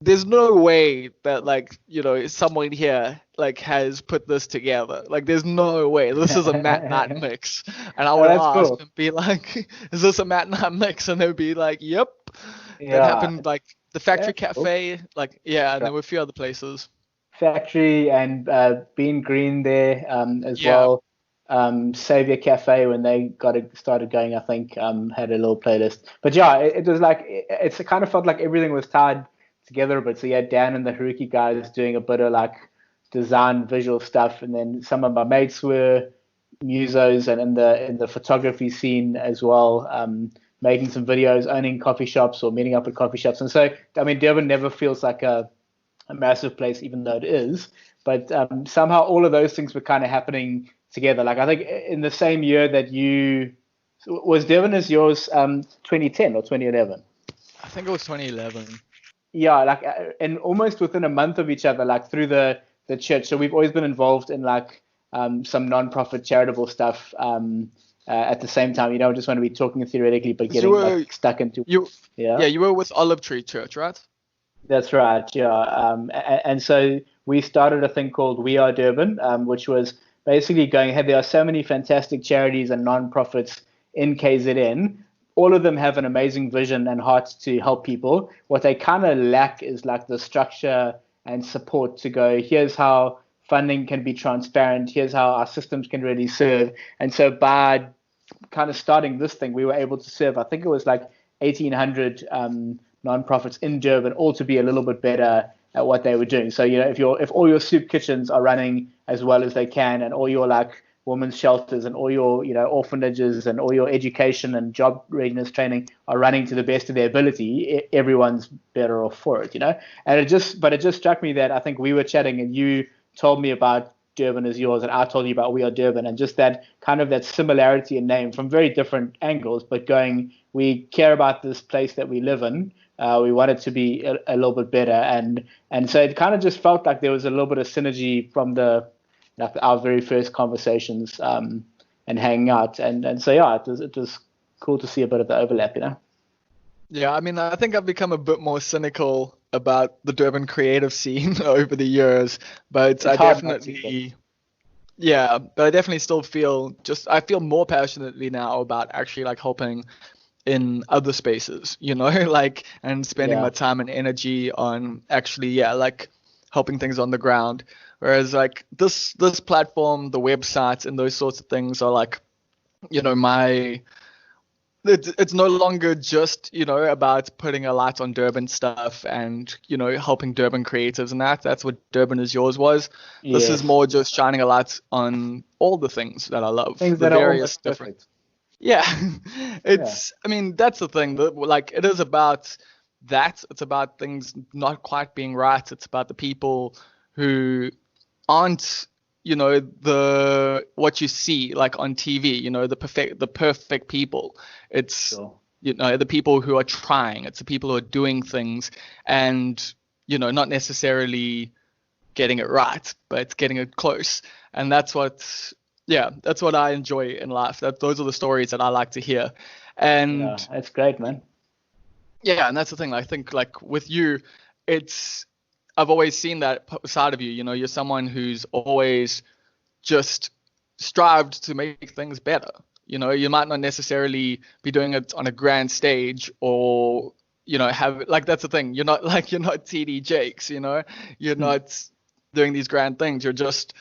there's no way that like someone here like has put this together. Like there's no way this is a Matt Night mix. And I Oh, would that's ask cool. and be like, is this a Matt Night mix? And they'd be like, yep. That Yeah, happened like the Factory that's cool. Cafe, like yeah, That's and right. there were a few other places. Factory and Bean Green there as Yeah. well. Savior Cafe when they started going, I think had a little playlist. But yeah, it was like it kind of felt like everything was tied together a bit. So you had Dan and the Haruki guys doing a bit of like design visual stuff, and then some of my mates were musos and in the photography scene as well, making some videos, owning coffee shops or meeting up at coffee shops. And so I mean, Durban never feels like a massive place, even though it is. But somehow all of those things were kind of happening together. Like I think in the same year that you was Devon as yours, 2010 or 2011. I think it was 2011. Yeah, like and almost within a month of each other, like through the church. So we've always been involved in like some non-profit charitable stuff at the same time. You don't just want to be talking theoretically, but 'Cause you getting were like stuck into you yeah. yeah, you were with Olive Tree Church, right? That's right, yeah. And so we started a thing called We Are Durban, which was basically going, hey, there are so many fantastic charities and non-profits in KZN. All of them have an amazing vision and heart to help people. What they kind of lack is like the structure and support to go, here's how funding can be transparent, here's how our systems can really serve. And so by kind of starting this thing, we were able to serve, I think it was like 1,800 nonprofits in Durban, all to be a little bit better at what they were doing. So, if all your soup kitchens are running as well as they can, and all your like women's shelters and all your, orphanages and all your education and job readiness training are running to the best of their ability, everyone's better off for it. And but it just struck me that I think we were chatting and you told me about Durban is yours, and I told you about We Are Durban, and just that kind of that similarity in name from very different angles, but going, we care about this place that we live in. We want it to be a little bit better, and so it kind of just felt like there was a little bit of synergy from our very first conversations and hanging out, and so yeah, it was cool to see a bit of the overlap. Yeah, I mean, I think I've become a bit more cynical about the Durban creative scene over the years, but It's hard not to be. Yeah, but I definitely still I feel more passionately now about actually like helping in other spaces, like, and spending my Yeah. time and energy on actually, yeah, like helping things on the ground. Whereas like this platform, the websites and those sorts of things are like, my it's no longer just about putting a light on Durban stuff and helping Durban creatives, and that's what Durban is yours was. This is Yes. more just shining a light on all the things that I love, Things the that are various almost different. perfect. Yeah. Yeah. I mean, that's the thing that like it is about that. It's about things not quite being right. It's about the people who aren't the what you see like on TV, the perfect people. It's Sure. the people who are trying. It's the people who are doing things and not necessarily getting it right, but getting it close. And that's what I enjoy in life. Those are the stories that I like to hear. Yeah. And That's great, man. yeah, and that's the thing. I think like with you, it's I've always seen that side of you. You're someone who's always just strived to make things better. You might not necessarily be doing it on a grand stage or have like that's the thing. You're not TD Jakes. You're Hmm. not doing these grand things. You're just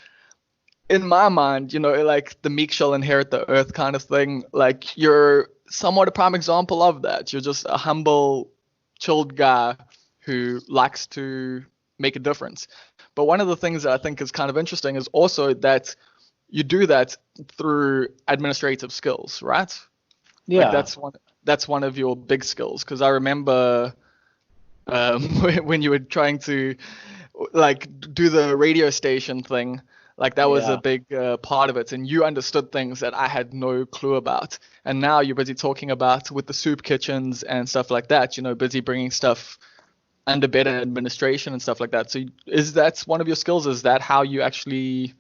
in my mind, like the meek shall inherit the earth kind of thing. Like you're somewhat a prime example of that. You're just a humble, chilled guy who likes to make a difference. But one of the things that I think is kind of interesting is also that you do that through administrative skills, right? Like Yeah. that's one of your big skills. Because I remember when you were trying to like do the radio station thing. Like that was a Yeah. big part of it, and you understood things that I had no clue about. And now you're busy talking about with the soup kitchens and stuff like that. You know, busy bringing stuff under better administration and stuff like that. So is that one of your skills? Is that how you actually like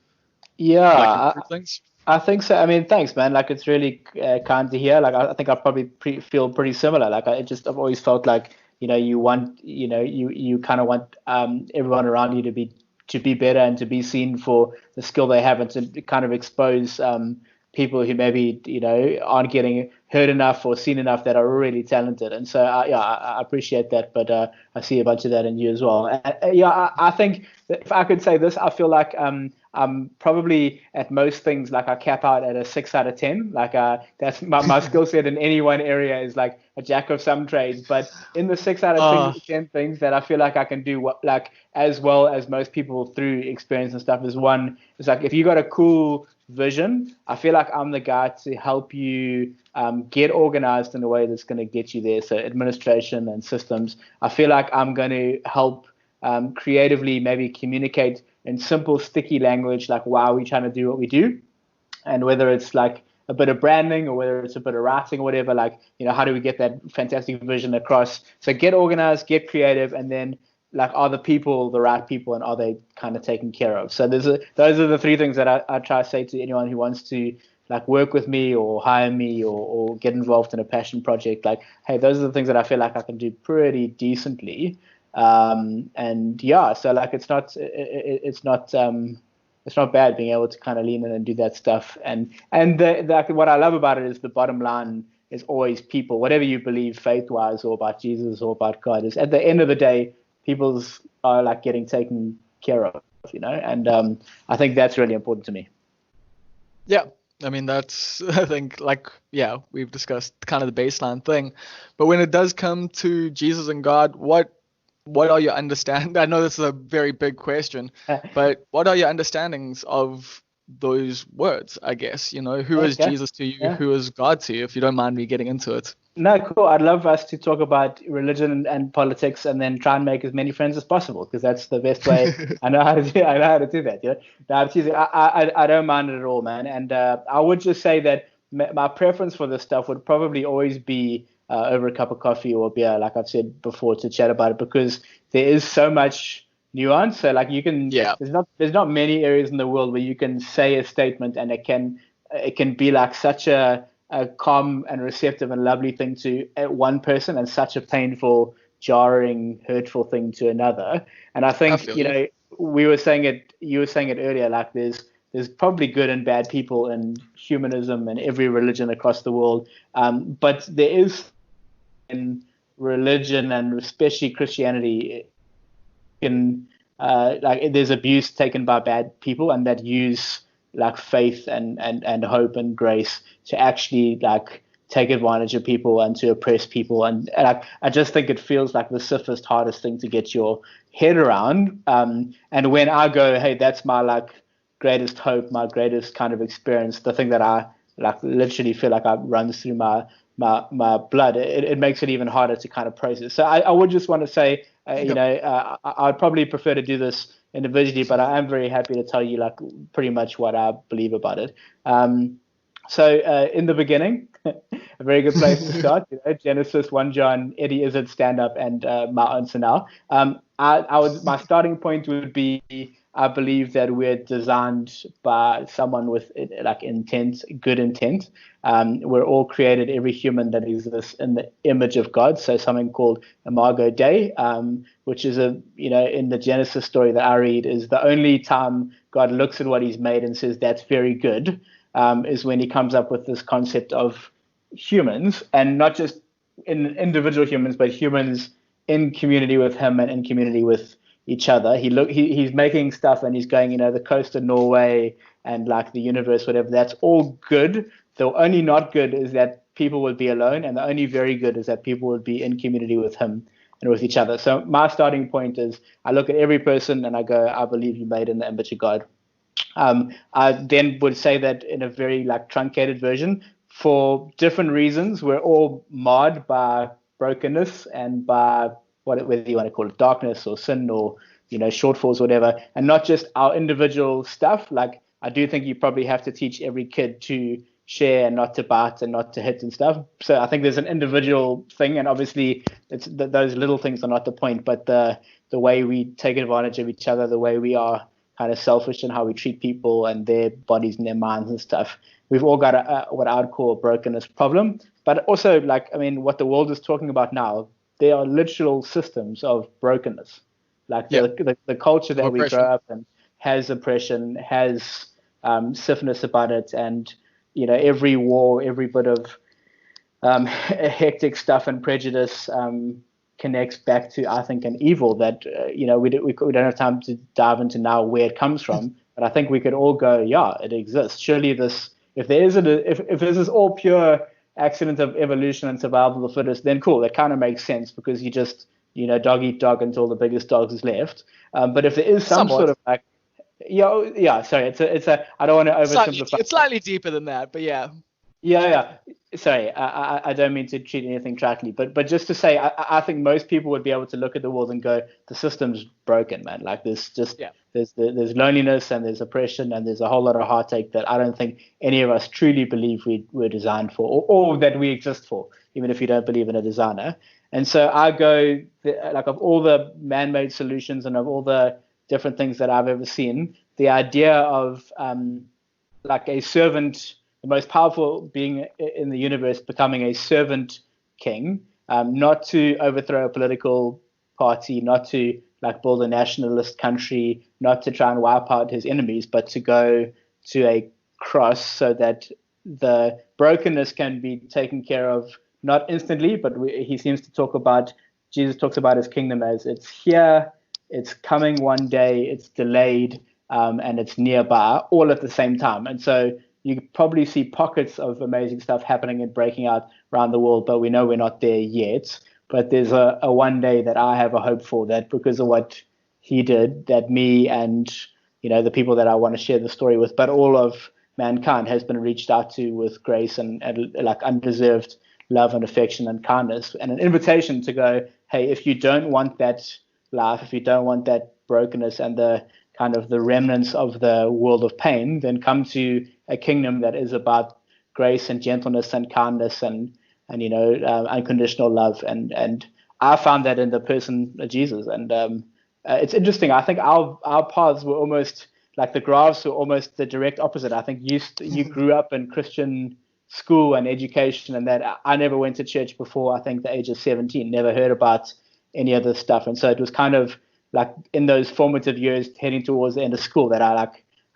Yeah, improve things? I think so. I mean, thanks, man. Like, it's really kind to hear. Like, I think I probably feel pretty similar. Like, I've always felt like, you want, you kind of want everyone around you to be better and to be seen for the skill they have, and to kind of expose people who maybe, aren't getting heard enough or seen enough that are really talented. And so, yeah, I appreciate that. But I see a bunch of that in you as well. Yeah, I think that if I could say this, I feel like I'm probably at most things like I cap out at a 6 out of 10. Like that's my skill set in any one area is like a jack of some trades. But in the 6 out of 10 things that I feel like I can do like as well as most people through experience and stuff is one. It's like if you got a cool vision, I feel like I'm the guy to help you get organized in a way that's going to get you there. So administration and systems. I feel like I'm going to help creatively maybe communicate in simple, sticky language, like why are we trying to do what we do? And whether it's like a bit of branding or whether it's a bit of writing or whatever, like, how do we get that fantastic vision across? So get organized, get creative, and then like, are the people the right people and are they kind of taken care of? So those are the three things that I try to say to anyone who wants to like work with me or hire me or get involved in a passion project. Like, hey, those are the things that I feel like I can do pretty decently. And yeah, so like it's not bad being able to kind of lean in and do that stuff. And what I love about it is the bottom line is always people, whatever you believe faith wise or about Jesus or about God, is at the end of the day, people's are like getting taken care of, and I think that's really important to me. Yeah. I mean, that's, I think, like, yeah, we've discussed kind of the baseline thing. But when it does come to Jesus and God, what are your understand? I know this is a very big question, but what are your understandings of those words, I guess? Who is Okay. Jesus to you? Yeah. Who is God to you, if you don't mind me getting into it? No, cool. I'd love us to talk about religion and politics, and then try and make as many friends as possible, because that's the best way. I know how to do. I know how to do that. Yeah. No, I'm teasing. I don't mind it at all, man. And I would just say that my preference for this stuff would probably always be over a cup of coffee or beer, like I've said before, to chat about it, because there is so much nuance. So like you can, Yeah. there's not many areas in the world where you can say a statement and it can be like such a calm and receptive and lovely thing to one person and such a painful, jarring, hurtful thing to another. And I I think, feel you. you were saying it earlier, like there's probably good and bad people in humanism and every religion across the world. But there is in religion and especially Christianity in like there's abuse taken by bad people and that use like faith and hope and grace to actually like take advantage of people and to oppress people, and I just think it feels like the toughest, hardest thing to get your head around. And when I go, hey, that's my like greatest hope, my greatest kind of experience, the thing that I like literally feel like I runs through my blood, it makes it even harder to kind of process. So I would just want to say, Yep. I'd probably prefer to do this individually, but I am very happy to tell you like pretty much what I believe about it. So in the beginning, a very good place to start. Genesis, 1 John, Eddie Izzard stand up, and my answer now. My starting point would be, I believe that we're designed by someone with like intent, good intent. We're all created, every human that exists, in the image of God. So something called Imago Dei, which is in the Genesis story that I read, is the only time God looks at what He's made and says that's very good. Is when He comes up with this concept of humans, and not just individual humans, but humans in community with Him and in community with each other. He's making stuff and he's going, the coast of Norway and like the universe, whatever. That's all good. The only not good is that people would be alone, and the only very good is that people would be in community with Him and with each other. So my starting point is I look at every person and I go, I believe you made in the image of God. I then would say that in a very like truncated version, for different reasons, we're all marred by brokenness and by whether you want to call it darkness or sin or shortfalls, whatever, and not just our individual stuff. Like I do think you probably have to teach every kid to share and not to bite and not to hit and stuff. So I think there's an individual thing, and obviously those little things are not the point, but the way we take advantage of each other, the way we are kind of selfish in how we treat people and their bodies and their minds and stuff. We've all got what I would call a brokenness problem, but also what the world is talking about now, there are literal systems of brokenness. Like the culture that we grow up in has oppression, has stiffness about it, and every war, every bit of hectic stuff and prejudice connects back to, I think, an evil that we don't have time to dive into now where it comes from. But I think we could all go, yeah, it exists. Surely if this is all pure accident of evolution and survival of the fittest, then cool, that kind of makes sense, because you just dog eat dog until the biggest dog is left. But if there is some sort of like, sorry, it's a I don't want to oversimplify. It's slightly deeper than that, but yeah. Yeah. Sorry, I don't mean to treat anything tragically, but just to say, I think most people would be able to look at the world and go, the system's broken, man. Like there's loneliness and there's oppression and there's a whole lot of heartache that I don't think any of us truly believe we were designed for, or that we exist for, even if you don't believe in a designer. And so I go, like, of all the man-made solutions and of all the different things that I've ever seen, the idea of like a servant, the most powerful being in the universe, becoming a servant king, not to overthrow a political party, not to like build a nationalist country, not to try and wipe out his enemies, but to go to a cross so that the brokenness can be taken care of, not instantly, but Jesus talks about his kingdom as it's here, it's coming one day, it's delayed, and it's nearby, all at the same time. And so you probably see pockets of amazing stuff happening and breaking out around the world, but we know we're not there yet. But there's a one day that I have a hope for, that because of what he did, that me and the people that I want to share the story with, but all of mankind has been reached out to with grace and like undeserved love and affection and kindness, and an invitation to go, hey, if you don't want that life, if you don't want that brokenness and the kind of the remnants of the world of pain, then come to a kingdom that is about grace and gentleness and kindness and unconditional love. And I found that in the person of Jesus. And it's interesting. I think our paths were almost like the graphs were almost the direct opposite. I think you grew up in Christian school and education, and that I never went to church before I think the age of 17, never heard about any of this stuff. And so it was kind of like in those formative years heading towards the end of school that I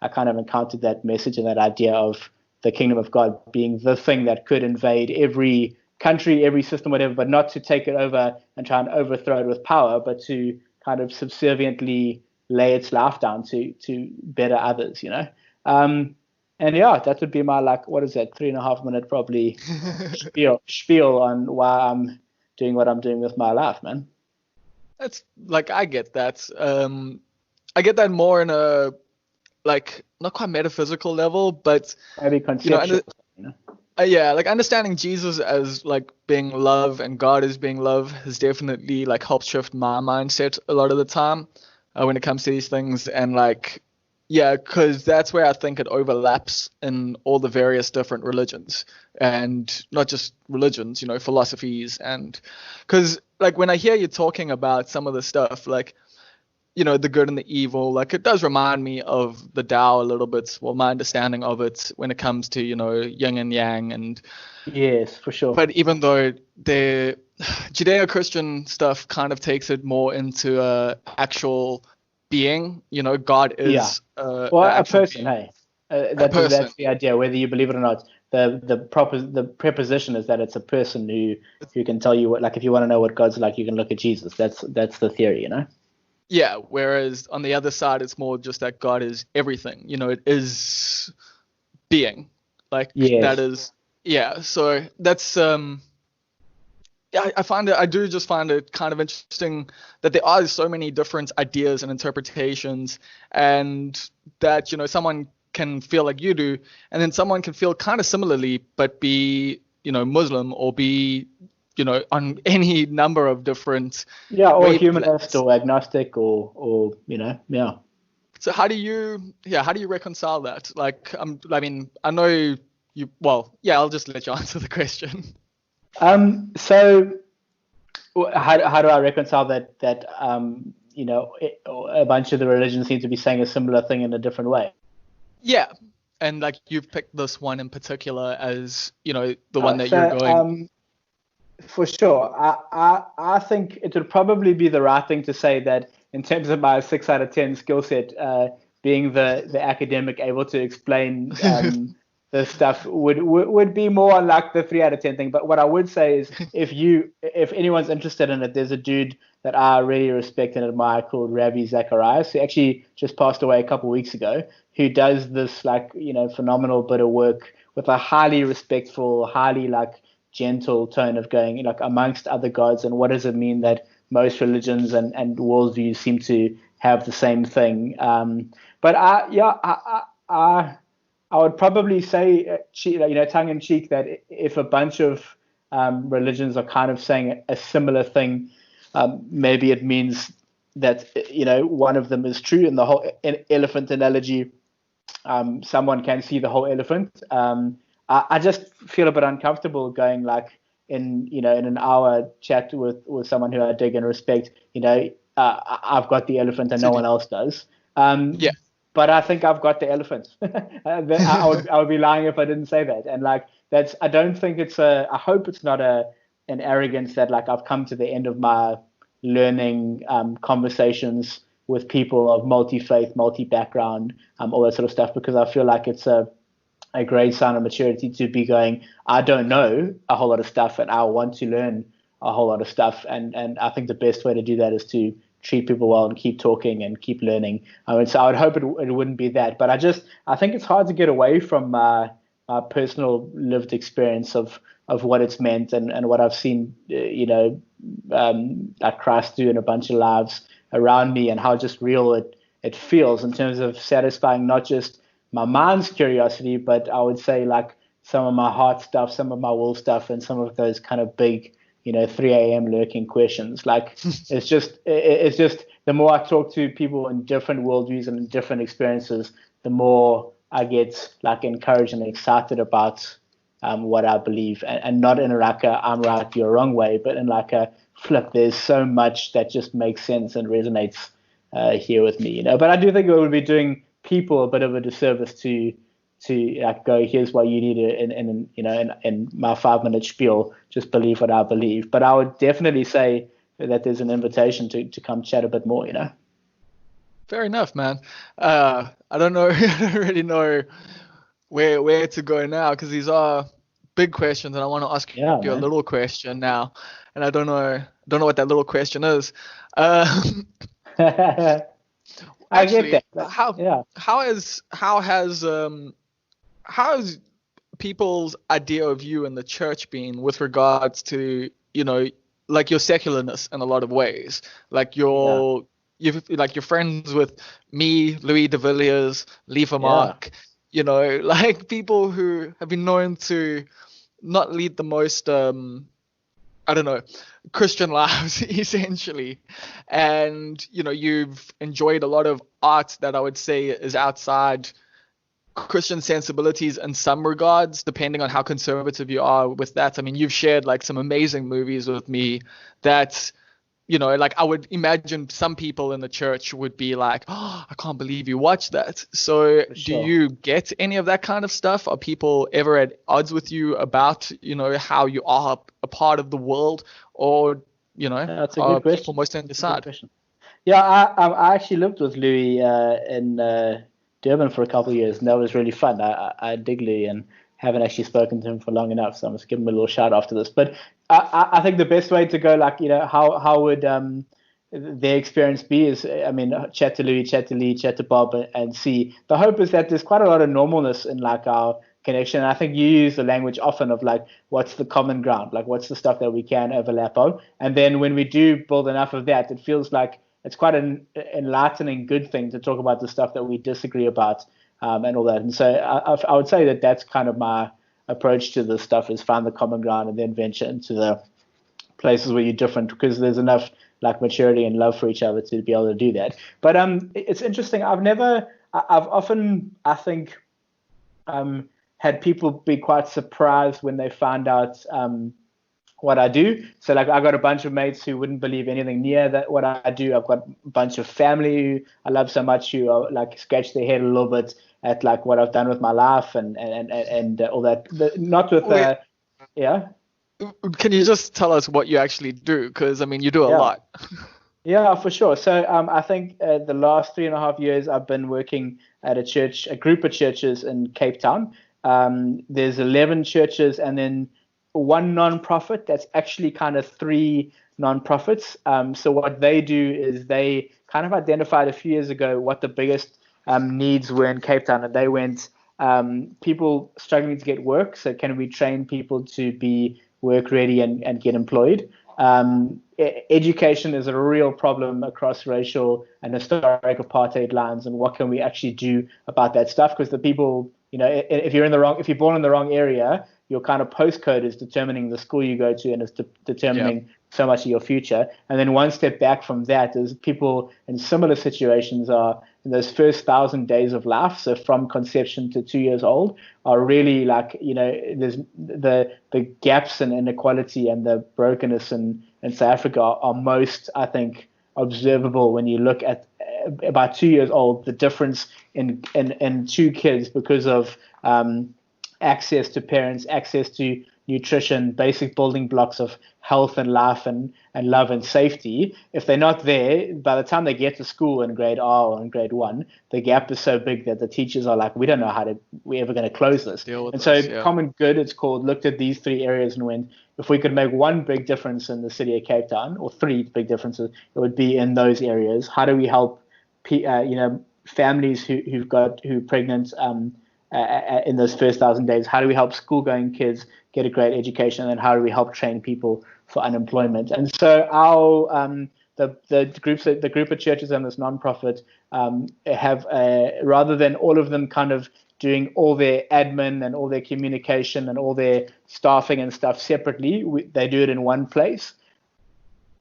kind of encountered that message and that idea of the kingdom of God being the thing that could invade every country, every system, whatever, but not to take it over and try and overthrow it with power, but to kind of subserviently lay its life down to better others, And yeah, that would be my, like, what is that, 3.5 minute probably spiel on why I'm doing what I'm doing with my life, man. That's like, I get that. I get that more in a, like, not quite metaphysical level, but maybe conceptual. Yeah, like understanding Jesus as like being love and God as being love has definitely like helped shift my mindset a lot of the time when it comes to these things. And like, yeah, because that's where I think it overlaps in all the various different religions, and not just religions, philosophies. And because like when I hear you talking about some of the stuff, like, the good and the evil, like it does remind me of the Tao a little bit. Well, my understanding of it when it comes to, yin and yang. And yes, for sure. But even though the Judeo-Christian stuff kind of takes it more into actual being, God is a person. Being. Hey, that's the idea, whether you believe it or not. The preposition is that it's a person who can tell you what, like, if you want to know what God's like, you can look at Jesus. That's the theory, Yeah, whereas on the other side, it's more just that God is everything. It is being. Like, yes. That is, yeah. So that's, I do just find it kind of interesting that there are so many different ideas and interpretations, and that, someone can feel like you do, and then someone can feel kind of similarly, but be, Muslim or be on any number of different or humanist wavelengths. or agnostic or yeah. So how do you reconcile that? Like, I know you. Well, yeah, I'll just let you answer the question. So how do I reconcile that a bunch of the religions seem to be saying a similar thing in a different way? Yeah, and like you've picked this one in particular as the one that you're going. For sure, I think it would probably be the right thing to say that in terms of my 6 out of 10 skill set, being the academic able to explain the stuff would be more like the 3 out of 10 thing. But what I would say is if anyone's interested in it, there's a dude that I really respect and admire called Ravi Zacharias, who actually just passed away a couple of weeks ago, who does this phenomenal bit of work with a highly respectful, highly gentle tone of going amongst other gods, and what does it mean that most religions and worldviews seem to have the same thing. But I would probably say, tongue in cheek, that if a bunch of religions are kind of saying a similar thing, maybe it means that one of them is true. In the whole elephant analogy, someone can see the whole elephant. I just feel a bit uncomfortable going in an hour chat with someone who I dig and respect. I've got the elephant and no one else does. Yeah. But I think I've got the elephant. I would be lying if I didn't say that. And that's. I don't think it's a. I hope it's not an arrogance that I've come to the end of my learning conversations with people of multi-faith, multi-background, all that sort of stuff, because I feel like it's a great sign of maturity to be going, I don't know a whole lot of stuff and I want to learn a whole lot of stuff. And I think the best way to do that is to treat people well and keep talking and keep learning. So I would hope it wouldn't be that. But I think it's hard to get away from my personal lived experience of what it's meant and what I've seen, Christ do in a bunch of lives around me, and how just real it feels in terms of satisfying not just my mind's curiosity, but I would say some of my heart stuff, some of my will stuff, and some of those kind of big, 3 a.m. lurking questions. It's just the more I talk to people in different worldviews and different experiences, the more I get encouraged and excited about what I believe, and not in I'm right, you're wrong way, but in a flip. There's so much that just makes sense and resonates here with me, But I do think it would be doing people a bit of a disservice to go, here's why you need it in my 5-minute spiel, just believe what I believe. But I would definitely say that there's an invitation to come chat a bit more, Fair enough, man. I don't know. I don't really know where to go now, because these are big questions, and I want to ask you a little question now, and I don't know what that little question is. Actually, I get that. How has people's idea of you in the church been with regards to your secularness in a lot of ways? You're friends with me, Louis de Villiers, Leva Mark, people who have been known to not lead the most Christian lives, essentially. And, you've enjoyed a lot of art that I would say is outside Christian sensibilities in some regards, depending on how conservative you are with that. I mean, you've shared some amazing movies with me that, I would imagine some people in the church would be like, oh, I can't believe you watched that. So do you get any of that kind of stuff? Are people ever at odds with you about, how you are a part of the world? Or, that's a are good question. People most on the side? Yeah, I actually lived with Louis in Durban for a couple of years, and that was really fun. I dig Louis and haven't actually spoken to him for long enough, so I'm just giving him a little shout after this. But I think the best way to go, how would their experience be is, chat to Louis, chat to Lee, chat to Bob, and see. The hope is that there's quite a lot of normalness in our connection. And I think you use the language often of what's the common ground, what's the stuff that we can overlap on. And then when we do build enough of that, it feels like it's quite an enlightening, good thing to talk about the stuff that we disagree about and all that. And so I would say that that's kind of my approach to this stuff, is find the common ground and then venture into places where you're different, because there's enough like maturity and love for each other to be able to do that. But it's interesting. I've often, I think, had people be quite surprised when they found out what I do. So like I got a bunch of mates who wouldn't believe anything near that what I do. I've got a bunch of family who I love so much who are, like, scratch their head a little bit at like what I've done with my life and all that. Not with yeah. Can you just tell us what you actually do? Because I mean, you do a Yeah. lot. Yeah, for sure. So I think the last 3.5 years I've been working at a group of churches in Cape Town. There's 11 churches and then one nonprofit that's actually kind of 3 nonprofits. So what they do is they kind of identified a few years ago what the biggest needs were in Cape Town, and they went people struggling to get work. So can we train people to be work ready and get employed? Education is a real problem across racial and historic apartheid lines, and what can we actually do about that stuff? Because the people, if you're born in the wrong area, your kind of postcode is determining the school you go to, and it's determining so much of your future. And then one step back from that is people in similar situations are in those first 1,000 days of life, so from conception to 2 years old, are really like, there's the gaps and inequality and the brokenness in South Africa are most, I think, observable when you look at about 2 years old, the difference in 2 kids because of access to parents, access to nutrition, basic building blocks of health and life and love and safety. If they're not there, by the time they get to school in grade R or in grade 1, the gap is so big that the teachers are like, we're ever going to close this. And so Common Good, it's called, looked at these 3 areas and went, if we could make one big difference in the city of Cape Town, or 3 big differences, it would be in those areas. How do we help families who are pregnant in those first 1,000 days? How do we help school-going kids get a great education, and how do we help train people for unemployment? And so our the group of churches and this nonprofit have rather than all of them kind of doing all their admin and all their communication and all their staffing and stuff separately, they do it in one place,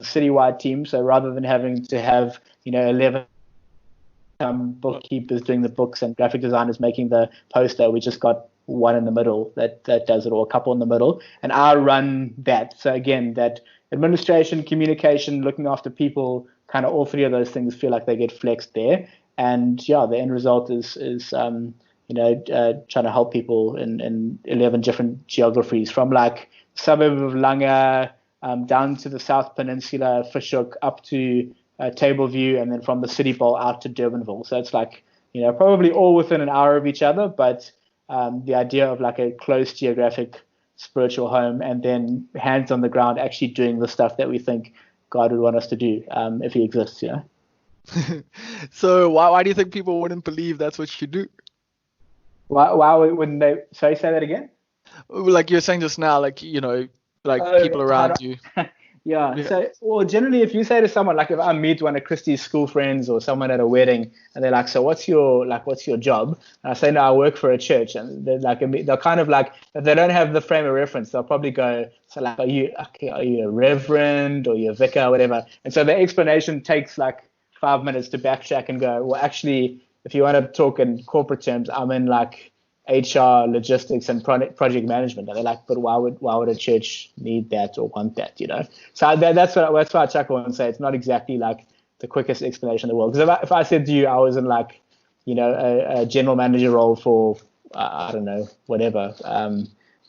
citywide team. So rather than having to have 11 bookkeepers doing the books and graphic designers making the poster, we just got one in the middle that does it, or a couple in the middle, and I run that. So again, that administration, communication, looking after people, kind of all 3 of those things feel like they get flexed there. And the end result is trying to help people in 11 different geographies, from like suburb of Langa down to the South Peninsula, Fishhook, up to Tableview, and then from the City Bowl out to Durbanville. So it's like, probably all within an hour of each other, but the idea of like a close geographic spiritual home, and then hands on the ground actually doing the stuff that we think God would want us to do if he exists. So why do you think people wouldn't believe that's what you do? Why wouldn't they? Sorry, say that again. Like you're saying just now, like people around you. Yeah. So, well, generally, if you say to someone, like if I meet one of Christy's school friends or someone at a wedding, and they're like, "So what's your job?" And I say, "No, I work for a church," and they're kind of like, if they don't have the frame of reference, they'll probably go, "So like, are you a reverend or you're a vicar or whatever?" And so the explanation takes like 5 minutes to backtrack and go, "Well, actually, if you want to talk in corporate terms, I'm in like HR, logistics, and project management." And they're like, "But why would a church need that or want that?" So that's why I chuckle and say it's not exactly like the quickest explanation in the world. Because if I said to you I was in like, a general manager role for I don't know, whatever.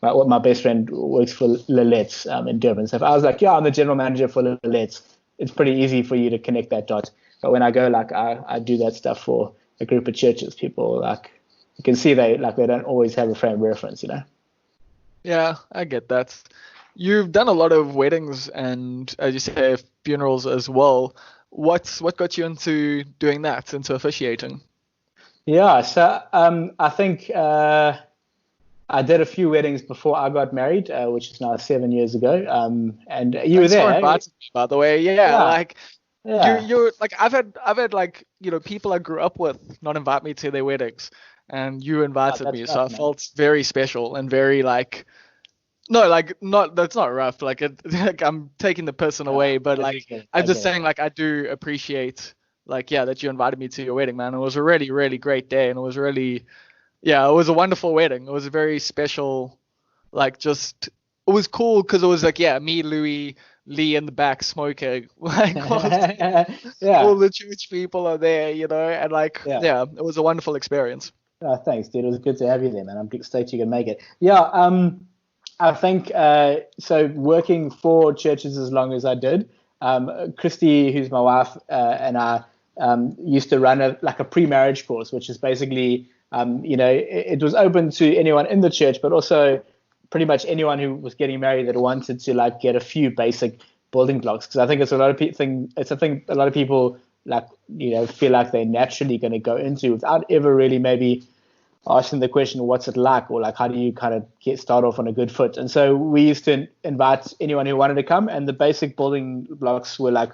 My best friend works for Lillette's in Durban. So if I was like, I'm the general manager for Lillette's, it's pretty easy for you to connect that dot. But when I go like I do that stuff for a group of churches, people like, you can see they don't always have a frame of reference, Yeah, I get that. You've done a lot of weddings and, as you say, funerals as well. What got you into doing that, into officiating? Yeah, so I think I did a few weddings before I got married, which is now 7 years ago. And you were there, invited me, by the way. Yeah. You're like, I've had like, people I grew up with not invite me to their weddings, and you invited me, so I felt very special and very like, No, like that's not rough. Like, like I'm taking the person away, but like I'm just Okay. saying, like I do appreciate, like yeah, that you invited me to your wedding, man. It was a really, really great day, and it was really, yeah, it was a wonderful wedding. It was a very special, like just it was cool because it was like yeah, me, Louis, Lee in the back smoking, like all Yeah, the church people are there, and like yeah. yeah, it was a wonderful experience. Oh, thanks, dude. It was good to have you there, man. I'm stoked you can make it. Yeah, I think so. Working for churches as long as I did, Christy, who's my wife, and I used to run a pre-marriage course, which is basically, it was open to anyone in the church, but also pretty much anyone who was getting married that wanted to like get a few basic building blocks. Because I think it's a lot of thing. It's a thing a lot of people like feel like they're naturally going to go into without ever really maybe asking the question, what's it like, or like how do you kind of start off on a good foot. And so we used to invite anyone who wanted to come, and the basic building blocks were like,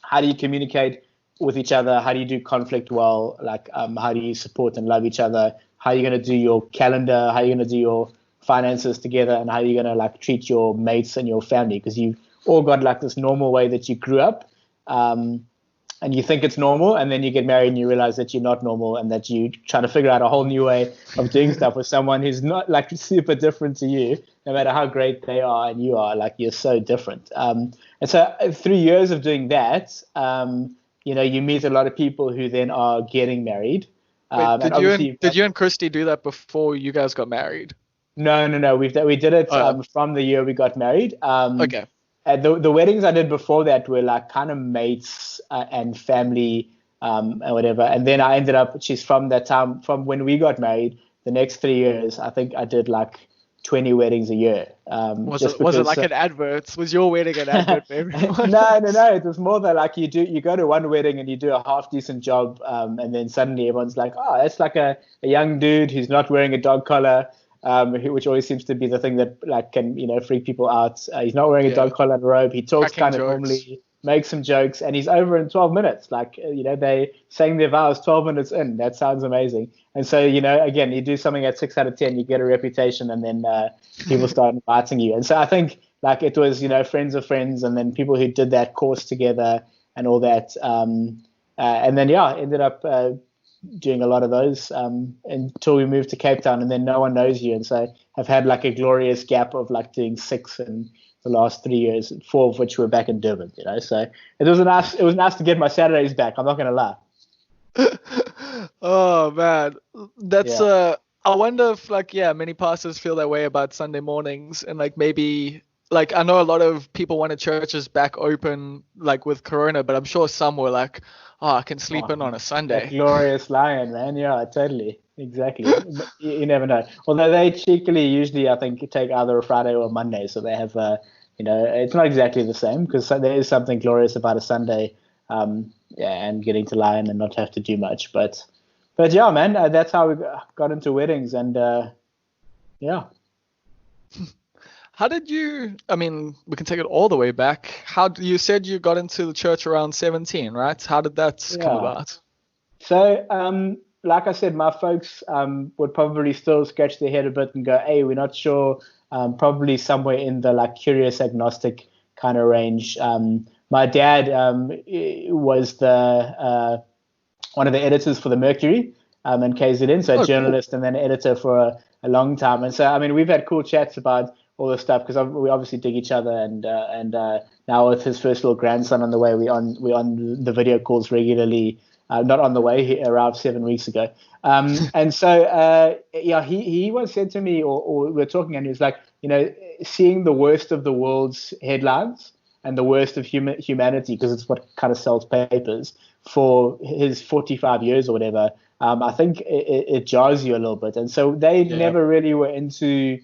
how do you communicate with each other, how do you do conflict well, like how do you support and love each other, how are you going to do your calendar, how are you going to do your finances together, and how are you going to like treat your mates and your family, because you've all got like this normal way that you grew up, and you think it's normal, and then you get married and you realize that you're not normal, and that you try to figure out a whole new way of doing stuff with someone who's not like super different to you, no matter how great they are and you are, like you're so different. And so 3 years of doing that, you meet a lot of people who then are getting married. Wait, And did you obviously and did you and Christy do that before you guys got married? no, we did it Oh, from the year we got married. okay. The weddings I did before that were like kind of mates and family and whatever. And then I ended up, she's from that time, from when we got married, the next 3 years, I think I did like 20 weddings a year. Was Just it was it because. like an advert? Was your wedding an advert for everyone? No. It was more that like you go to one wedding and you do a half decent job, and then suddenly everyone's like, oh, it's like a young dude who's not wearing a dog collar, which always seems to be the thing that like can freak people out. He's not wearing a Yeah, dog collar and robe. He talks cracking kind of jokes. normally, makes some jokes, and he's over in 12 minutes. Like they sang their vows 12 minutes in. That sounds amazing. And so again, you do something at 6 out of 10, you get a reputation, and then people start inviting you. And so I think like it was friends of friends, and then people who did that course together and all that. And then yeah, ended up doing a lot of those until we moved to Cape Town, and then no one knows you, and so I've had like a glorious gap of like doing 6 in the last 3 years, 4 of which were back in Durban. So it was nice to get my Saturdays back. I'm not gonna lie. Oh man, that's Yeah. I wonder if like yeah, many pastors feel that way about Sunday mornings, and like maybe like I know a lot of people wanted churches back open like with Corona, but I'm sure some were like, oh, I can sleep Oh, in on a that Sunday. glorious lion, man. Yeah, totally. Exactly. But you never know. Although they cheekily usually, I think, take either a Friday or a Monday. So they have, it's not exactly the same, because there is something glorious about a Sunday, yeah, and getting to lie in and not have to do much. But yeah, man, that's how we got into weddings. And yeah. How did you? I mean, we can take it all the way back. You said you got into the church around 17, right? How did that come Yeah. about? So, like I said, my folks would probably still scratch their head a bit and go, "Hey, we're not sure." Probably somewhere in the like curious agnostic kind of range. My dad was the one of the editors for the Mercury and KZN, so a Oh, cool. journalist and then editor for a long time. And so, I mean, we've had cool chats about all this stuff, because we obviously dig each other. And now with his first little grandson on the way, we on the video calls regularly. Not on the way, he arrived 7 weeks ago. And so, yeah, he once said to me, or we were talking, and he was like, seeing the worst of the world's headlines and the worst of humanity, because it's what kind of sells papers, for his 45 years or whatever, I think it jars you a little bit. And so they Yeah. never really were into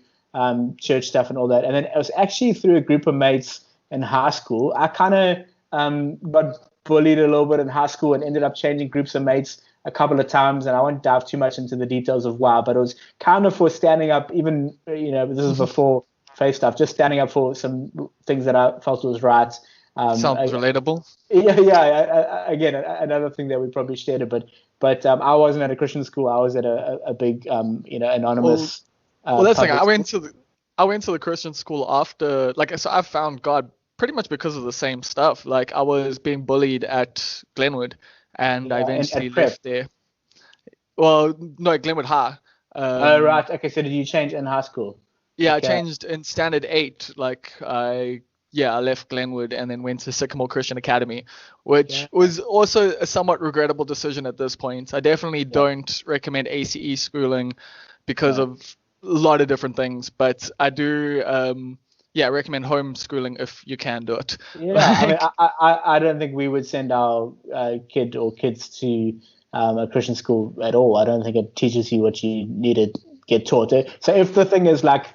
church stuff and all that. And then it was actually through a group of mates in high school. I kind of got bullied a little bit in high school and ended up changing groups of mates a couple of times. And I won't dive too much into the details of why, but it was kind of for standing up, even, this is before faith stuff, just standing up for some things that I felt was right. Sounds relatable. Yeah. Again, another thing that we probably shared a bit, but I wasn't at a Christian school. I was at a big, Well, anonymous well, that's the thing. public I went school. to I went to the Christian school after, like, so I found God pretty much because of the same stuff. Like, I was being bullied at Glenwood, and I Yeah, and eventually at prep. left there. Well, no, at Glenwood High. Oh, right. Okay, so did you change in high school? Yeah, I Okay. changed in standard 8. Like, I left Glenwood and then went to Sycamore Christian Academy, which Yeah. was also a somewhat regrettable decision at this point. I definitely Yeah. don't recommend ACE schooling because No. of a lot of different things, but I do, recommend homeschooling if you can do it. Yeah, I mean, Like, I don't think we would send our kid or kids to a Christian school at all. I don't think it teaches you what you need to get taught. So if the thing is like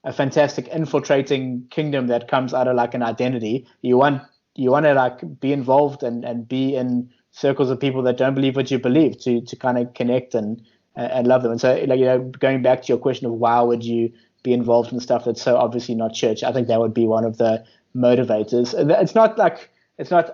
a fantastic infiltrating kingdom that comes out of like an identity, you want to like be involved and be in circles of people that don't believe what you believe to kind of connect and love them. And so like going back to your question of why would you be involved in stuff that's so obviously not church, I think that would be one of the motivators. It's not.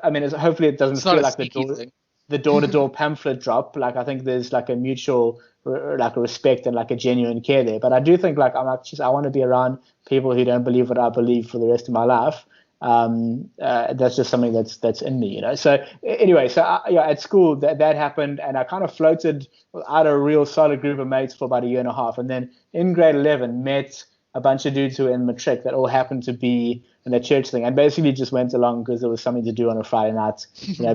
I mean, hopefully it doesn't it's not feel a like sneaky thing. the door-to-door pamphlet drop. Like I think there's like a mutual like a respect and like a genuine care there. But I do think like I want to be around people who don't believe what I believe for the rest of my life. That's just something that's in me. So anyway, at school that happened, and I kind of floated out a real solid group of mates for about a year and a half, and then in grade 11 met a bunch of dudes who were in matric that all happened to be in a church thing, and basically just went along because there was something to do on a Friday night.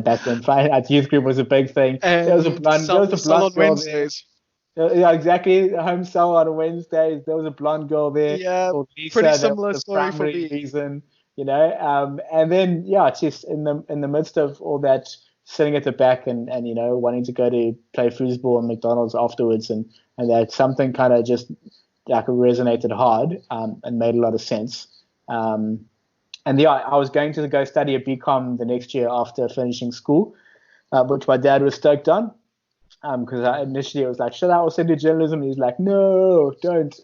Back when Friday night youth group was a big thing. And There was some a still on blonde girl there. Wednesdays. Yeah, exactly. Home cell on Wednesdays. There was a blonde girl there Yeah, called pretty Lisa. That was similar the story for primary me. reason. And then just in the midst of all that, sitting at the back and wanting to go to play foosball and McDonald's afterwards, and that something kind of just like resonated hard and made a lot of sense. And I was going to go study a BCom the next year after finishing school, which my dad was stoked on. Because initially I was like, should I also do journalism? And he's like, no, don't.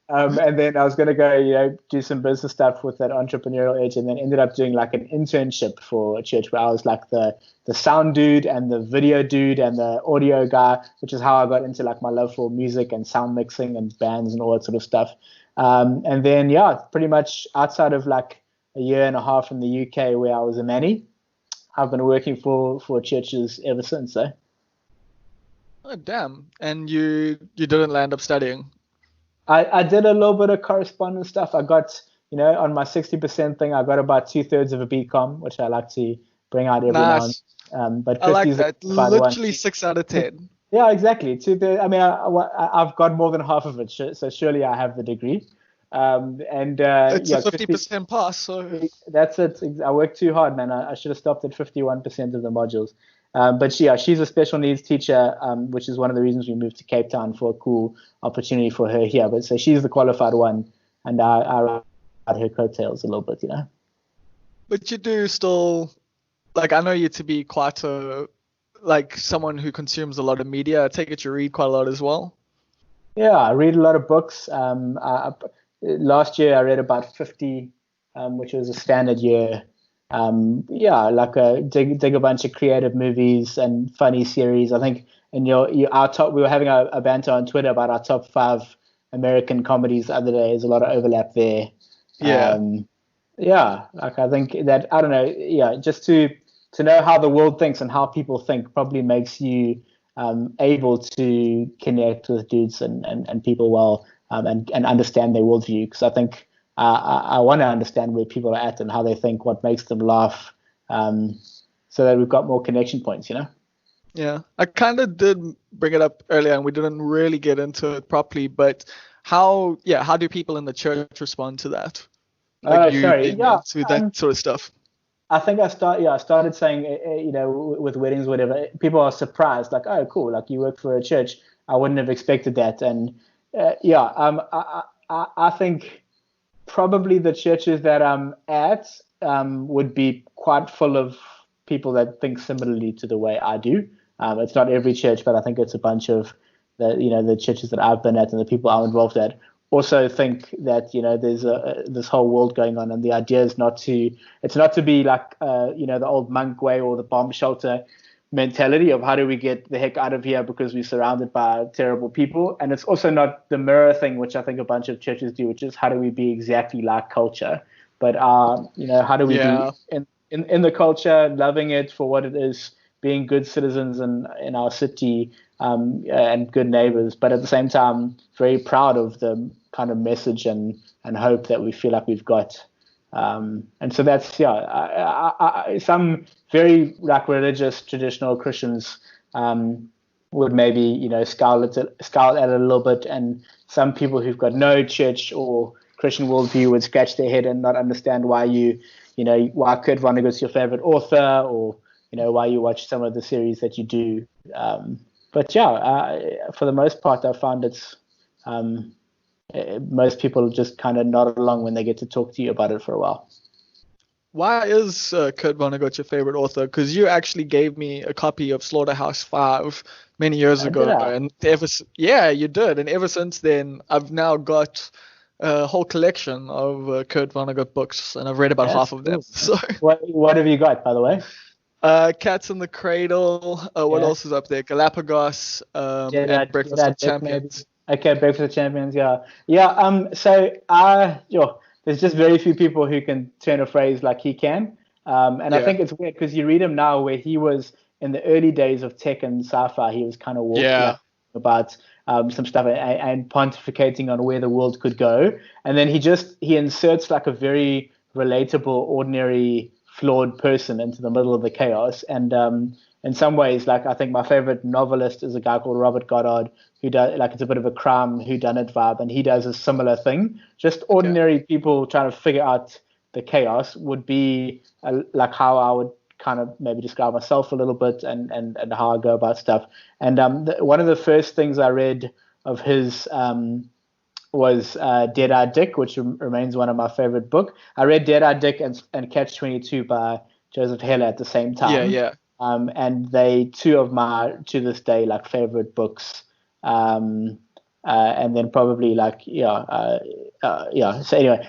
And then I was going to go, do some business stuff with that entrepreneurial edge, and then ended up doing like an internship for a church where I was like the sound dude and the video dude and the audio guy, which is how I got into like my love for music and sound mixing and bands and all that sort of stuff. And then, pretty much outside of like a year and a half in the UK where I was a manny, I've been working for churches ever since. Oh, damn. And you didn't land up studying. I did a little bit of correspondence stuff. I got, on my 60% thing, I got about 2/3 of a BCom, which I like to bring out every now and Nice. then. But I like Christie's the that. qualified one. Literally 6 out of 10. Yeah, exactly. 2/3. I mean, I've got more than half of it, so surely I have the degree. And It's a Christie, 50% pass, so that's it. I worked too hard, man. I should have stopped at 51% of the modules. But she's a special needs teacher, which is one of the reasons we moved to Cape Town for a cool opportunity for her here. But so she's the qualified one, and I ride her coattails a little bit. but you do still, like, I know you to be quite someone who consumes a lot of media. I take it you read quite a lot as well. Yeah, I read a lot of books. Last year I read about 50, which was a standard year. Dig a bunch of creative movies and funny series. I think in our top, we were having a banter on Twitter about our top 5 American comedies the other day. There's a lot of overlap there. Yeah. I think that, I don't know, just to know how the world thinks and how people think probably makes you able to connect with dudes and people well, and understand their worldview. Because I think I want to understand where people are at and how they think, what makes them laugh, so that we've got more connection points. Yeah, I kind of did bring it up earlier, and we didn't really get into it properly. But how do people in the church respond to that? Like you Sorry. being into that sort of stuff. I think I started saying, with weddings, whatever, people are surprised, like, oh, cool, like you work for a church. I wouldn't have expected that. And I think probably the churches that I'm at would be quite full of people that think similarly to the way I do. It's not every church, but I think it's a bunch of the churches that I've been at and the people I'm involved at also think that there's this whole world going on, and the idea is not to be like the old monk way or the bomb shelter mentality of how do we get the heck out of here because we're surrounded by terrible people. And it's also not the mirror thing, which I think a bunch of churches do, which is how do we be exactly like culture, but how do we be in the culture, loving it for what it is, being good citizens in our city, and good neighbors, but at the same time very proud of the kind of message and hope that we feel like we've got. And so that's some very like religious traditional Christians would maybe scowl at it a little bit, and some people who've got no church or Christian worldview would scratch their head and not understand why why Kurt Vonnegut's your favorite author, or why you watch some of the series that you do. But for the most part, I found it's most people just kind of nod along when they get to talk to you about it for a while. Why is Kurt Vonnegut your favorite author? Because you actually gave me a copy of Slaughterhouse-Five many years ago, and you did. And ever since then, I've now got a whole collection of Kurt Vonnegut books, and I've read about half of them. So what have you got, by the way? Cats in the Cradle. What else is up there? Galapagos, and Breakfast of Champions. Okay, Breakfast of Champions. There's just very few people who can turn a phrase like he can. I think it's weird because you read him now, where he was in the early days of tech and sci-fi. He was kind of walking about some stuff and pontificating on where the world could go. And then he inserts like a very relatable, ordinary, flawed person into the middle of the chaos. And in some ways, like I think my favorite novelist is a guy called Robert Goddard, who does it's a bit of a crime whodunit vibe, and he does a similar thing. Just ordinary people trying to figure out the chaos would be like how I would kind of maybe describe myself a little bit, and how I go about stuff. And one of the first things I read of his was Dead-Eyed Dick, which remains one of my favorite books. I read Dead-Eyed Dick and Catch-22 by Joseph Heller at the same time. And they two of my, to this day, like favorite books. And then probably so anyway,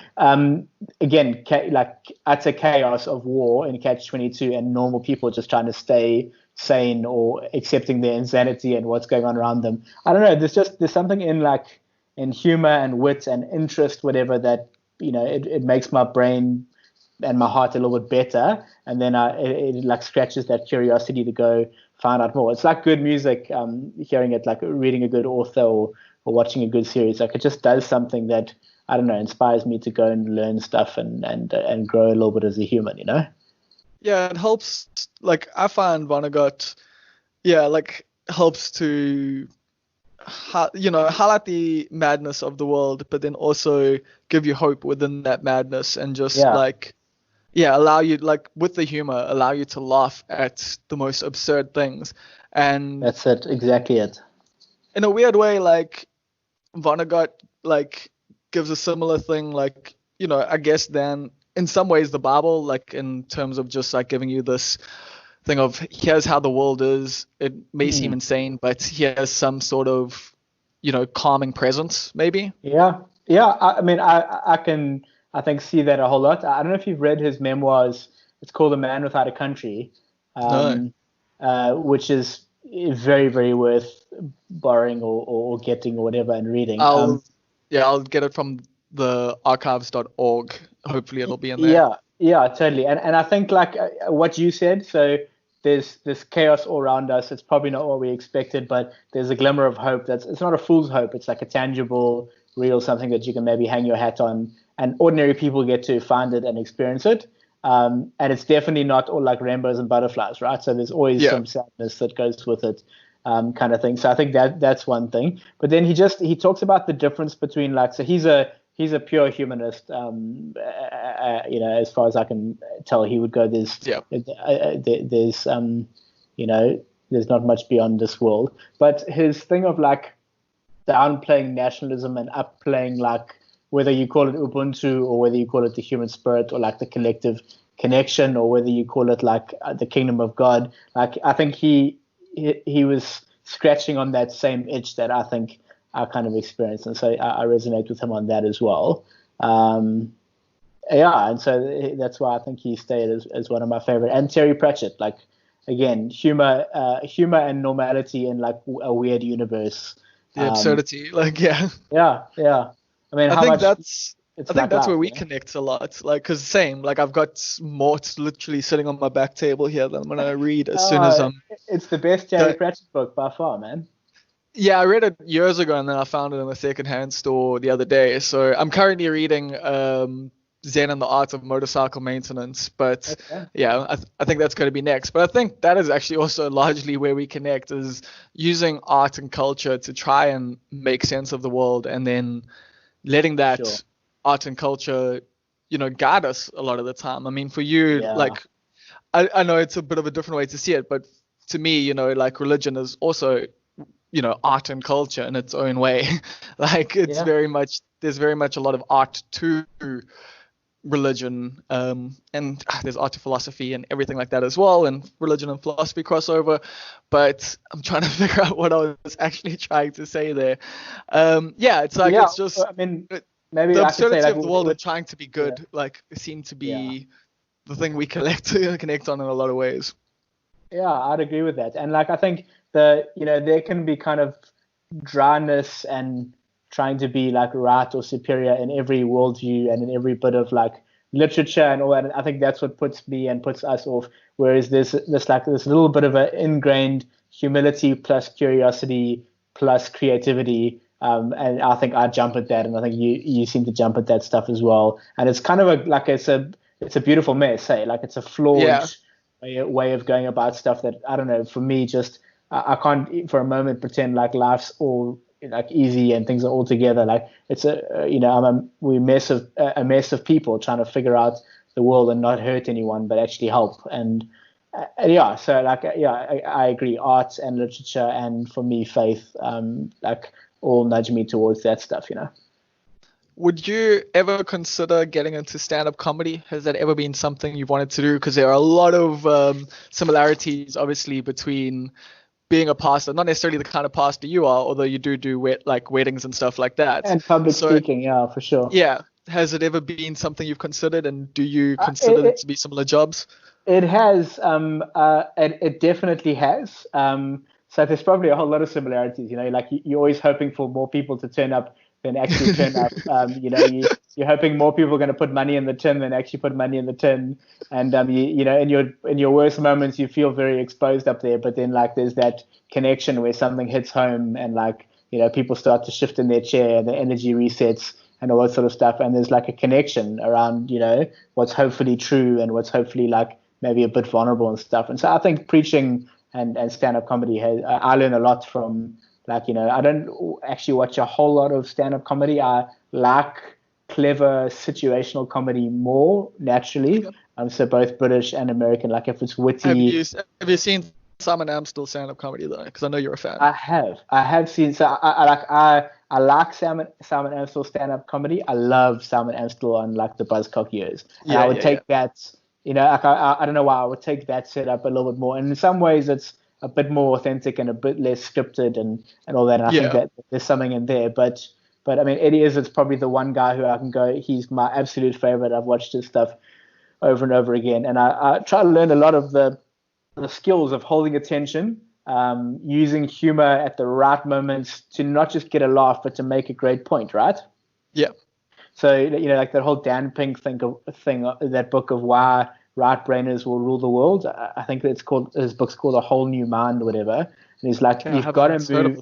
again, like utter chaos of war in Catch-22, and normal people just trying to stay sane or accepting their insanity and what's going on around them. I don't know. There's something in humor and wit and interest, whatever, that it makes my brain and my heart a little bit better, and then it like scratches that curiosity to go find out more. It's like good music, hearing it, like reading a good author or watching a good series. Like it just does something that, I don't know, inspires me to go and learn stuff and grow a little bit as a human, Yeah, it helps. Like I find Vonnegut, helps to highlight the madness of the world, but then also give you hope within that madness, and just allow you, like with the humor, allow you to laugh at the most absurd things. And that's it, exactly it. In a weird way, like Vonnegut like gives a similar thing, like I guess then in some ways the Bible, like in terms of just like giving you this thing of here's how the world is. It may seem insane, but here's some sort of calming presence, maybe. I mean, I can, I think, see that a whole lot. I don't know if you've read his memoirs. It's called A Man Without a Country, which is very, very worth borrowing or getting or whatever and reading. I'll get it from the archives.org. Hopefully it'll be in there. Yeah, totally. And I think like what you said, so there's this chaos all around us. It's probably not what we expected, but there's a glimmer of hope. It's not a fool's hope. It's like a tangible, real something that you can maybe hang your hat on, and ordinary people get to find it and experience it. And it's definitely not all like rainbows and butterflies, right? So there's always some sadness that goes with it, kind of thing. So I think that's one thing. But then he talks about the difference between like, so he's a pure humanist, as far as I can tell. He would go, there's not much beyond this world. But his thing of like downplaying nationalism and upplaying, like whether you call it Ubuntu or whether you call it the human spirit or like the collective connection, or whether you call it like the kingdom of God, like I think he was scratching on that same itch that I think I kind of experienced, and so I resonate with him on that as well. And so that's why I think he stayed as one of my favorite. And Terry Pratchett, like again, humor and normality in like a weird universe. The absurdity, like, yeah. Yeah. I mean, I how think much that's it's I think like that's life, where we you know? connect a lot. Like, cause same, like I've got more literally sitting on my back table here that I'm gonna read as soon as I'm. It's the best Terry Done. Pratchett book by far, man. Yeah, I read it years ago and then I found it in a secondhand store the other day. So I'm currently reading Zen and the Art of Motorcycle Maintenance. But Okay. yeah, I think that's going to be next. But I think that is actually also largely where we connect, is using art and culture to try and make sense of the world, and then letting Sure. that art and culture, guide us a lot of the time. I mean, for you, Yeah. like, I know it's a bit of a different way to see it, but to me, like religion is also, art and culture in its own way. Like it's Yeah. there's very much a lot of art to religion, and there's art to philosophy and everything like that as well, and religion and philosophy crossover. But I'm trying to figure out what I was actually trying to say there. Yeah, it's like, Yeah. it's just I mean, the maybe I could say absurdity like of the world and trying to be yeah. good, like, seem to Yeah. be the thing we connect on in a lot of ways. Yeah, I'd agree with that. And like I think there can be kind of dryness and trying to be like right or superior in every worldview and in every bit of like literature and all that. And I think that's what puts me and puts us off. Whereas this little bit of an ingrained humility plus curiosity plus creativity. And I think I jump at that, and I think you seem to jump at that stuff as well. And it's kind of it's a beautiful mess, hey? Like it's a flawed Yeah. way of going about stuff that I don't know. For me, just I can't for a moment pretend like life's all like easy and things are all together. Like it's we're a mess of people trying to figure out the world and not hurt anyone, but actually help. And yeah, so like I agree. Arts and literature and for me faith, like all nudge me towards that stuff. Would you ever consider getting into stand-up comedy? Has that ever been something you've wanted to do? Because there are a lot of similarities, obviously, between being a pastor, not necessarily the kind of pastor you are, although you do like weddings and stuff like that. And public So speaking, yeah, for sure. yeah, has it ever been something you've considered, and do you consider It, it to be similar jobs? It has, it definitely has. So there's probably a whole lot of similarities. Like you're always hoping for more people to turn up than actually turn up. You're hoping more people are going to put money in the tin than actually put money in the tin. And in your worst moments, you feel very exposed up there. But then like there's that connection where something hits home, and like people start to shift in their chair, the energy resets, and all that sort of stuff. And there's like a connection around what's hopefully true and what's hopefully like maybe a bit vulnerable and stuff. And so I think preaching and stand-up comedy I learn a lot from, like, I don't actually watch a whole lot of stand-up comedy. I like clever situational comedy more naturally. So both British and American, like if it's witty. Have you seen Simon Amstell stand-up comedy though? Because I know you're a fan. I have seen, so I like Simon Amstell stand-up comedy. I love Simon Amstell on like the Buzzcock years. And I would take that. Like I don't know why I would take that setup a little bit more. And in some ways, it's a bit more authentic and a bit less scripted and all that. And I think that there's something in there. But I mean, Eddie Izzard's probably the one guy who I can go, he's my absolute favorite. I've watched his stuff over and over again. And I try to learn a lot of the skills of holding attention, using humor at the right moments to not just get a laugh, but to make a great point, right? Yeah. So, like that whole Dan Pink thing, that book of why right-brainers will rule the world. I think his book's called A Whole New Mind or whatever. And he's like, you've got to move.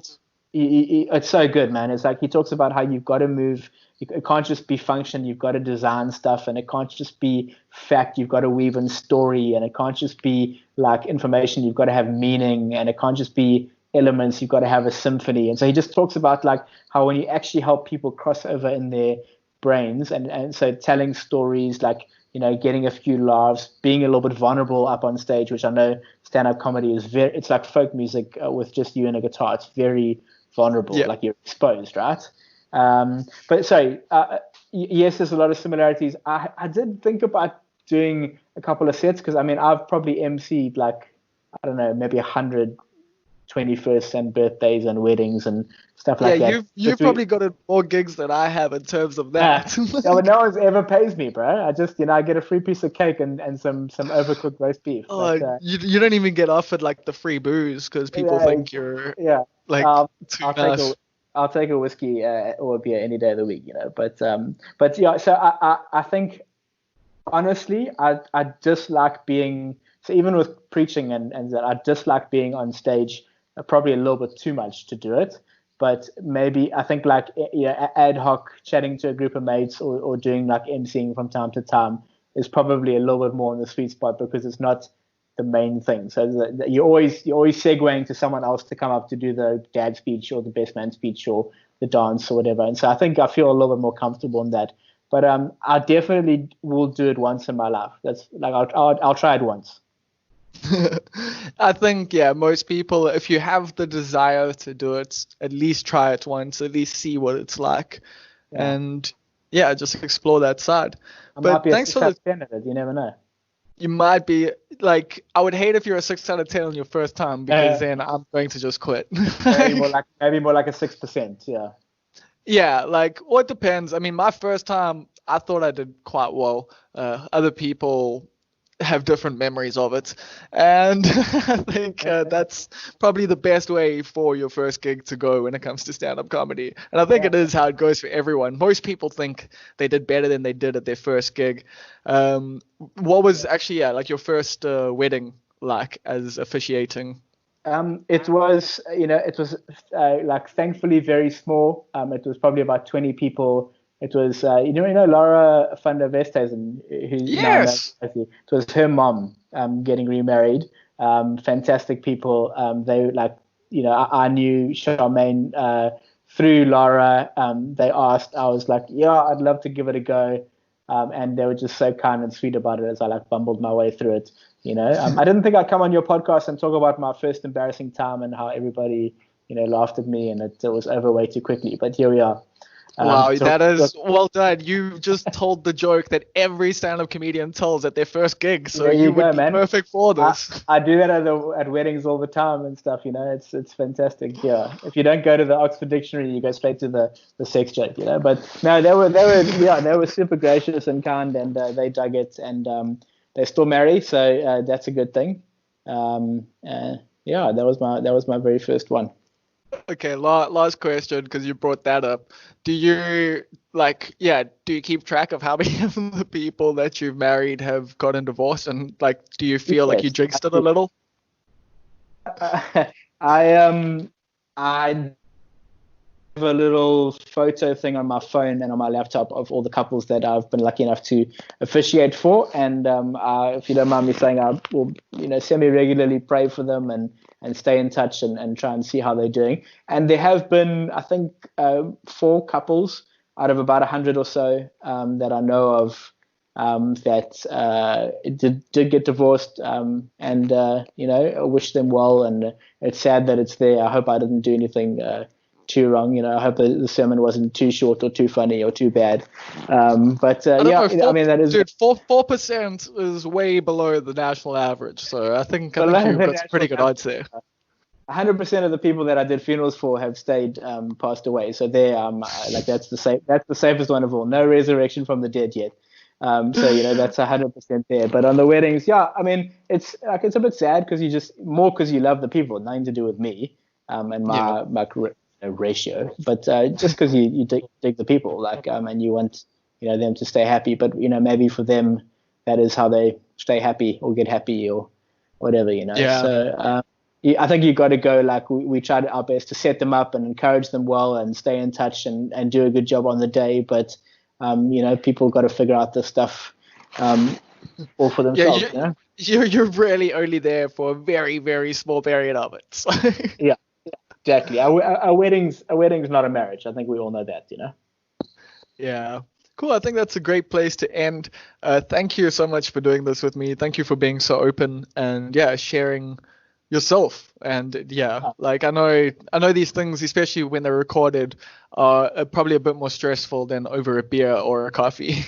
It's so good, man. It's like he talks about how you've got to move. It can't just be function. You've got to design stuff, and it can't just be fact. You've got to weave in story, and it can't just be like information. You've got to have meaning, and it can't just be elements. You've got to have a symphony. And so he just talks about like how when you actually help people cross over in their brains, and so telling stories, like getting a few laughs, being a little bit vulnerable up on stage, which I know stand-up comedy is it's like folk music with just you and a guitar. It's very vulnerable, like you're exposed, right? But sorry, yes, there's a lot of similarities. I did think about doing a couple of sets, because I mean I've probably emceed like, I don't know, maybe 100 21st and birthdays and weddings and stuff like that. You've probably got more gigs than I have in terms of that. Yeah, but no one's ever pays me, bro. I just, I get a free piece of cake and some overcooked roast beef. Oh, but, you don't even get offered like the free booze because people think you're like too nice. I'll take a whiskey or a beer any day of the week, But yeah, so I think honestly, I dislike being, so even with preaching and that, I dislike being on stage probably a little bit too much to do it. But maybe I think like ad hoc chatting to a group of mates or doing like emceeing from time to time is probably a little bit more in the sweet spot because it's not the main thing. So you're always segueing to someone else to come up to do the dad speech or the best man speech or the dance or whatever. And so I think I feel a little bit more comfortable in that. But I definitely will do it once in my life. That's like I'll try it once. I think most people, if you have the desire to do it, at least try it once, at least see what it's like, and just explore that side. But thanks for the you never know. You might be like, I would hate if you're a 6 out of 10 on your first time because then I'm going to just quit. maybe more like a 6%. Yeah. Yeah, like, well, it depends. I mean, my first time, I thought I did quite well. Other people have different memories of it, and I think that's probably the best way for your first gig to go when it comes to stand-up comedy. And I think it is how it goes for everyone. Most people think they did better than they did at their first gig. What was actually like your first wedding like as officiating? It was like thankfully very small. It was probably about 20 people. It was, Laura van der Westhuizen, who yes, it was her mom getting remarried. Fantastic people. They I knew Charmaine through Laura. They asked, I was like, yeah, I'd love to give it a go. And they were just so kind and sweet about it as I like bumbled my way through it. I didn't think I'd come on your podcast and talk about my first embarrassing time and how everybody, laughed at me and it was over way too quickly. But here we are. Wow, that is well done. You just told the joke that every stand-up comedian tells at their first gig, so you would be perfect for this. I do that at weddings all the time and stuff. It's fantastic. Yeah, if you don't go to the Oxford Dictionary, you go straight to the sex joke. But no, they were super gracious and kind, and they dug it, and they're still married, so that's a good thing. That was my very first one. Okay, last question, because you brought that up. Do you keep track of how many of the people that you've married have gotten divorced, and like, do you feel like you jinxed it a little? I have a little photo thing on my phone and on my laptop of all the couples that I've been lucky enough to officiate for, and if you don't mind me saying, I will semi-regularly pray for them and stay in touch and try and see how they're doing. And there have been, I think, 4 couples out of about 100 or so that I know of that did get divorced, and I wish them well. And it's sad that it's there. I hope I didn't do anything too wrong. I hope the sermon wasn't too short or too funny or too bad. I mean, that is, dude, 4% is way below the national average. So I think you've got some pretty good odds there. 100% of the people that I did funerals for have stayed passed away. So there, that's the safest one of all. No resurrection from the dead yet. That's 100% there. But on the weddings, I mean, it's a bit sad because you love the people, nothing to do with me and my ratio, but just because you dig the people, and you want them to stay happy. But maybe for them that is how they stay happy or get happy or whatever. So I think you got to go we tried our best to set them up and encourage them well and stay in touch and do a good job on the day. But people got to figure out this stuff all for themselves. You're really only there for a very, very small period of it. So. Yeah. Exactly. A wedding's not a marriage. I think we all know that, Yeah. Cool. I think that's a great place to end. Thank you so much for doing this with me. Thank you for being so open and sharing yourself. And I know these things, especially when they're recorded, are probably a bit more stressful than over a beer or a coffee.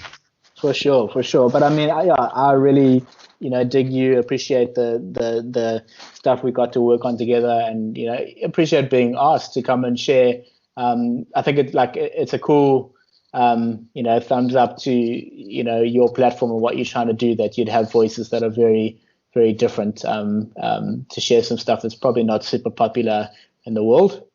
For sure. But I mean, I really dig you, appreciate the stuff we got to work on together, and appreciate being asked to come and share. I think it's a cool thumbs up to your platform and what you're trying to do, that you'd have voices that are very, very different to share some stuff that's probably not super popular in the world.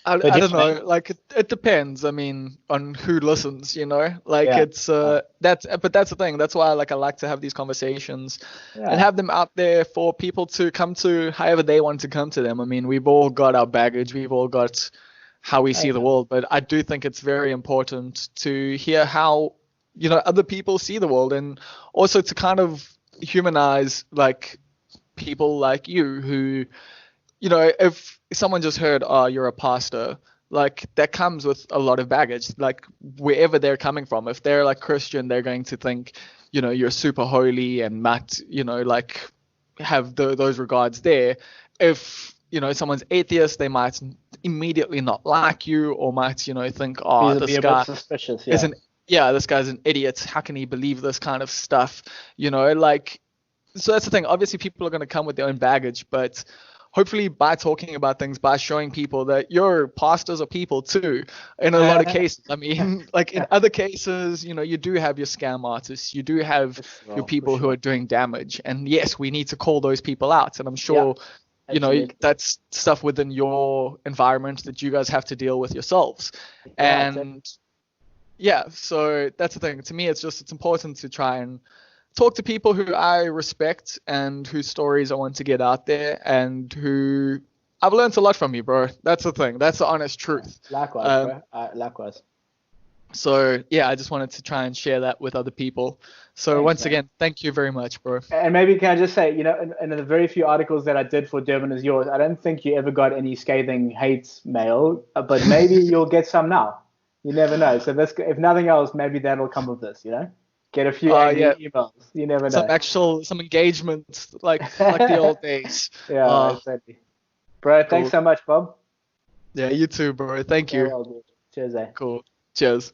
I don't know, like it depends. I mean, on who listens, it's that's the thing. That's why I like to have these conversations and have them out there for people to come to however they want to come to them. I mean, we've all got our baggage, we've all got how we see the world, but I do think it's very important to hear how other people see the world, and also to kind of humanize like people like you who if someone just heard, oh, you're a pastor, like that comes with a lot of baggage, like wherever they're coming from. If they're like Christian, they're going to think, you're super holy and might, like have those regards there. If, someone's atheist, they might immediately not like you, or might, think, oh, this guy suspicious, this guy's an idiot. How can he believe this kind of stuff? So that's the thing. Obviously, people are going to come with their own baggage, but hopefully by talking about things, by showing people that your pastors are people too, in a lot of cases. I mean, like in other cases, you do have your scam artists, you do have your people who are doing damage. And yes, we need to call those people out. And I'm sure, that's stuff within your environment that you guys have to deal with yourselves. So that's the thing. To me, it's important to try and talk to people who I respect and whose stories I want to get out there, and who I've learned a lot from you, bro. That's the thing. That's the honest truth. Likewise, bro. Likewise. So I just wanted to try and share that with other people. So Thanks, once again, thank you very much, bro. And maybe can I just say, in the very few articles that I did for Durban Is Yours, I don't think you ever got any scathing hate mail, but maybe you'll get some now. You never know. So if nothing else, maybe that'll come of this, Get a few emails. You never know. Some engagement, like the old days. Exactly. Bro, thanks so much, Bob. Yeah, you too, bro. Thank you. Cheers, eh? Cool. Cheers.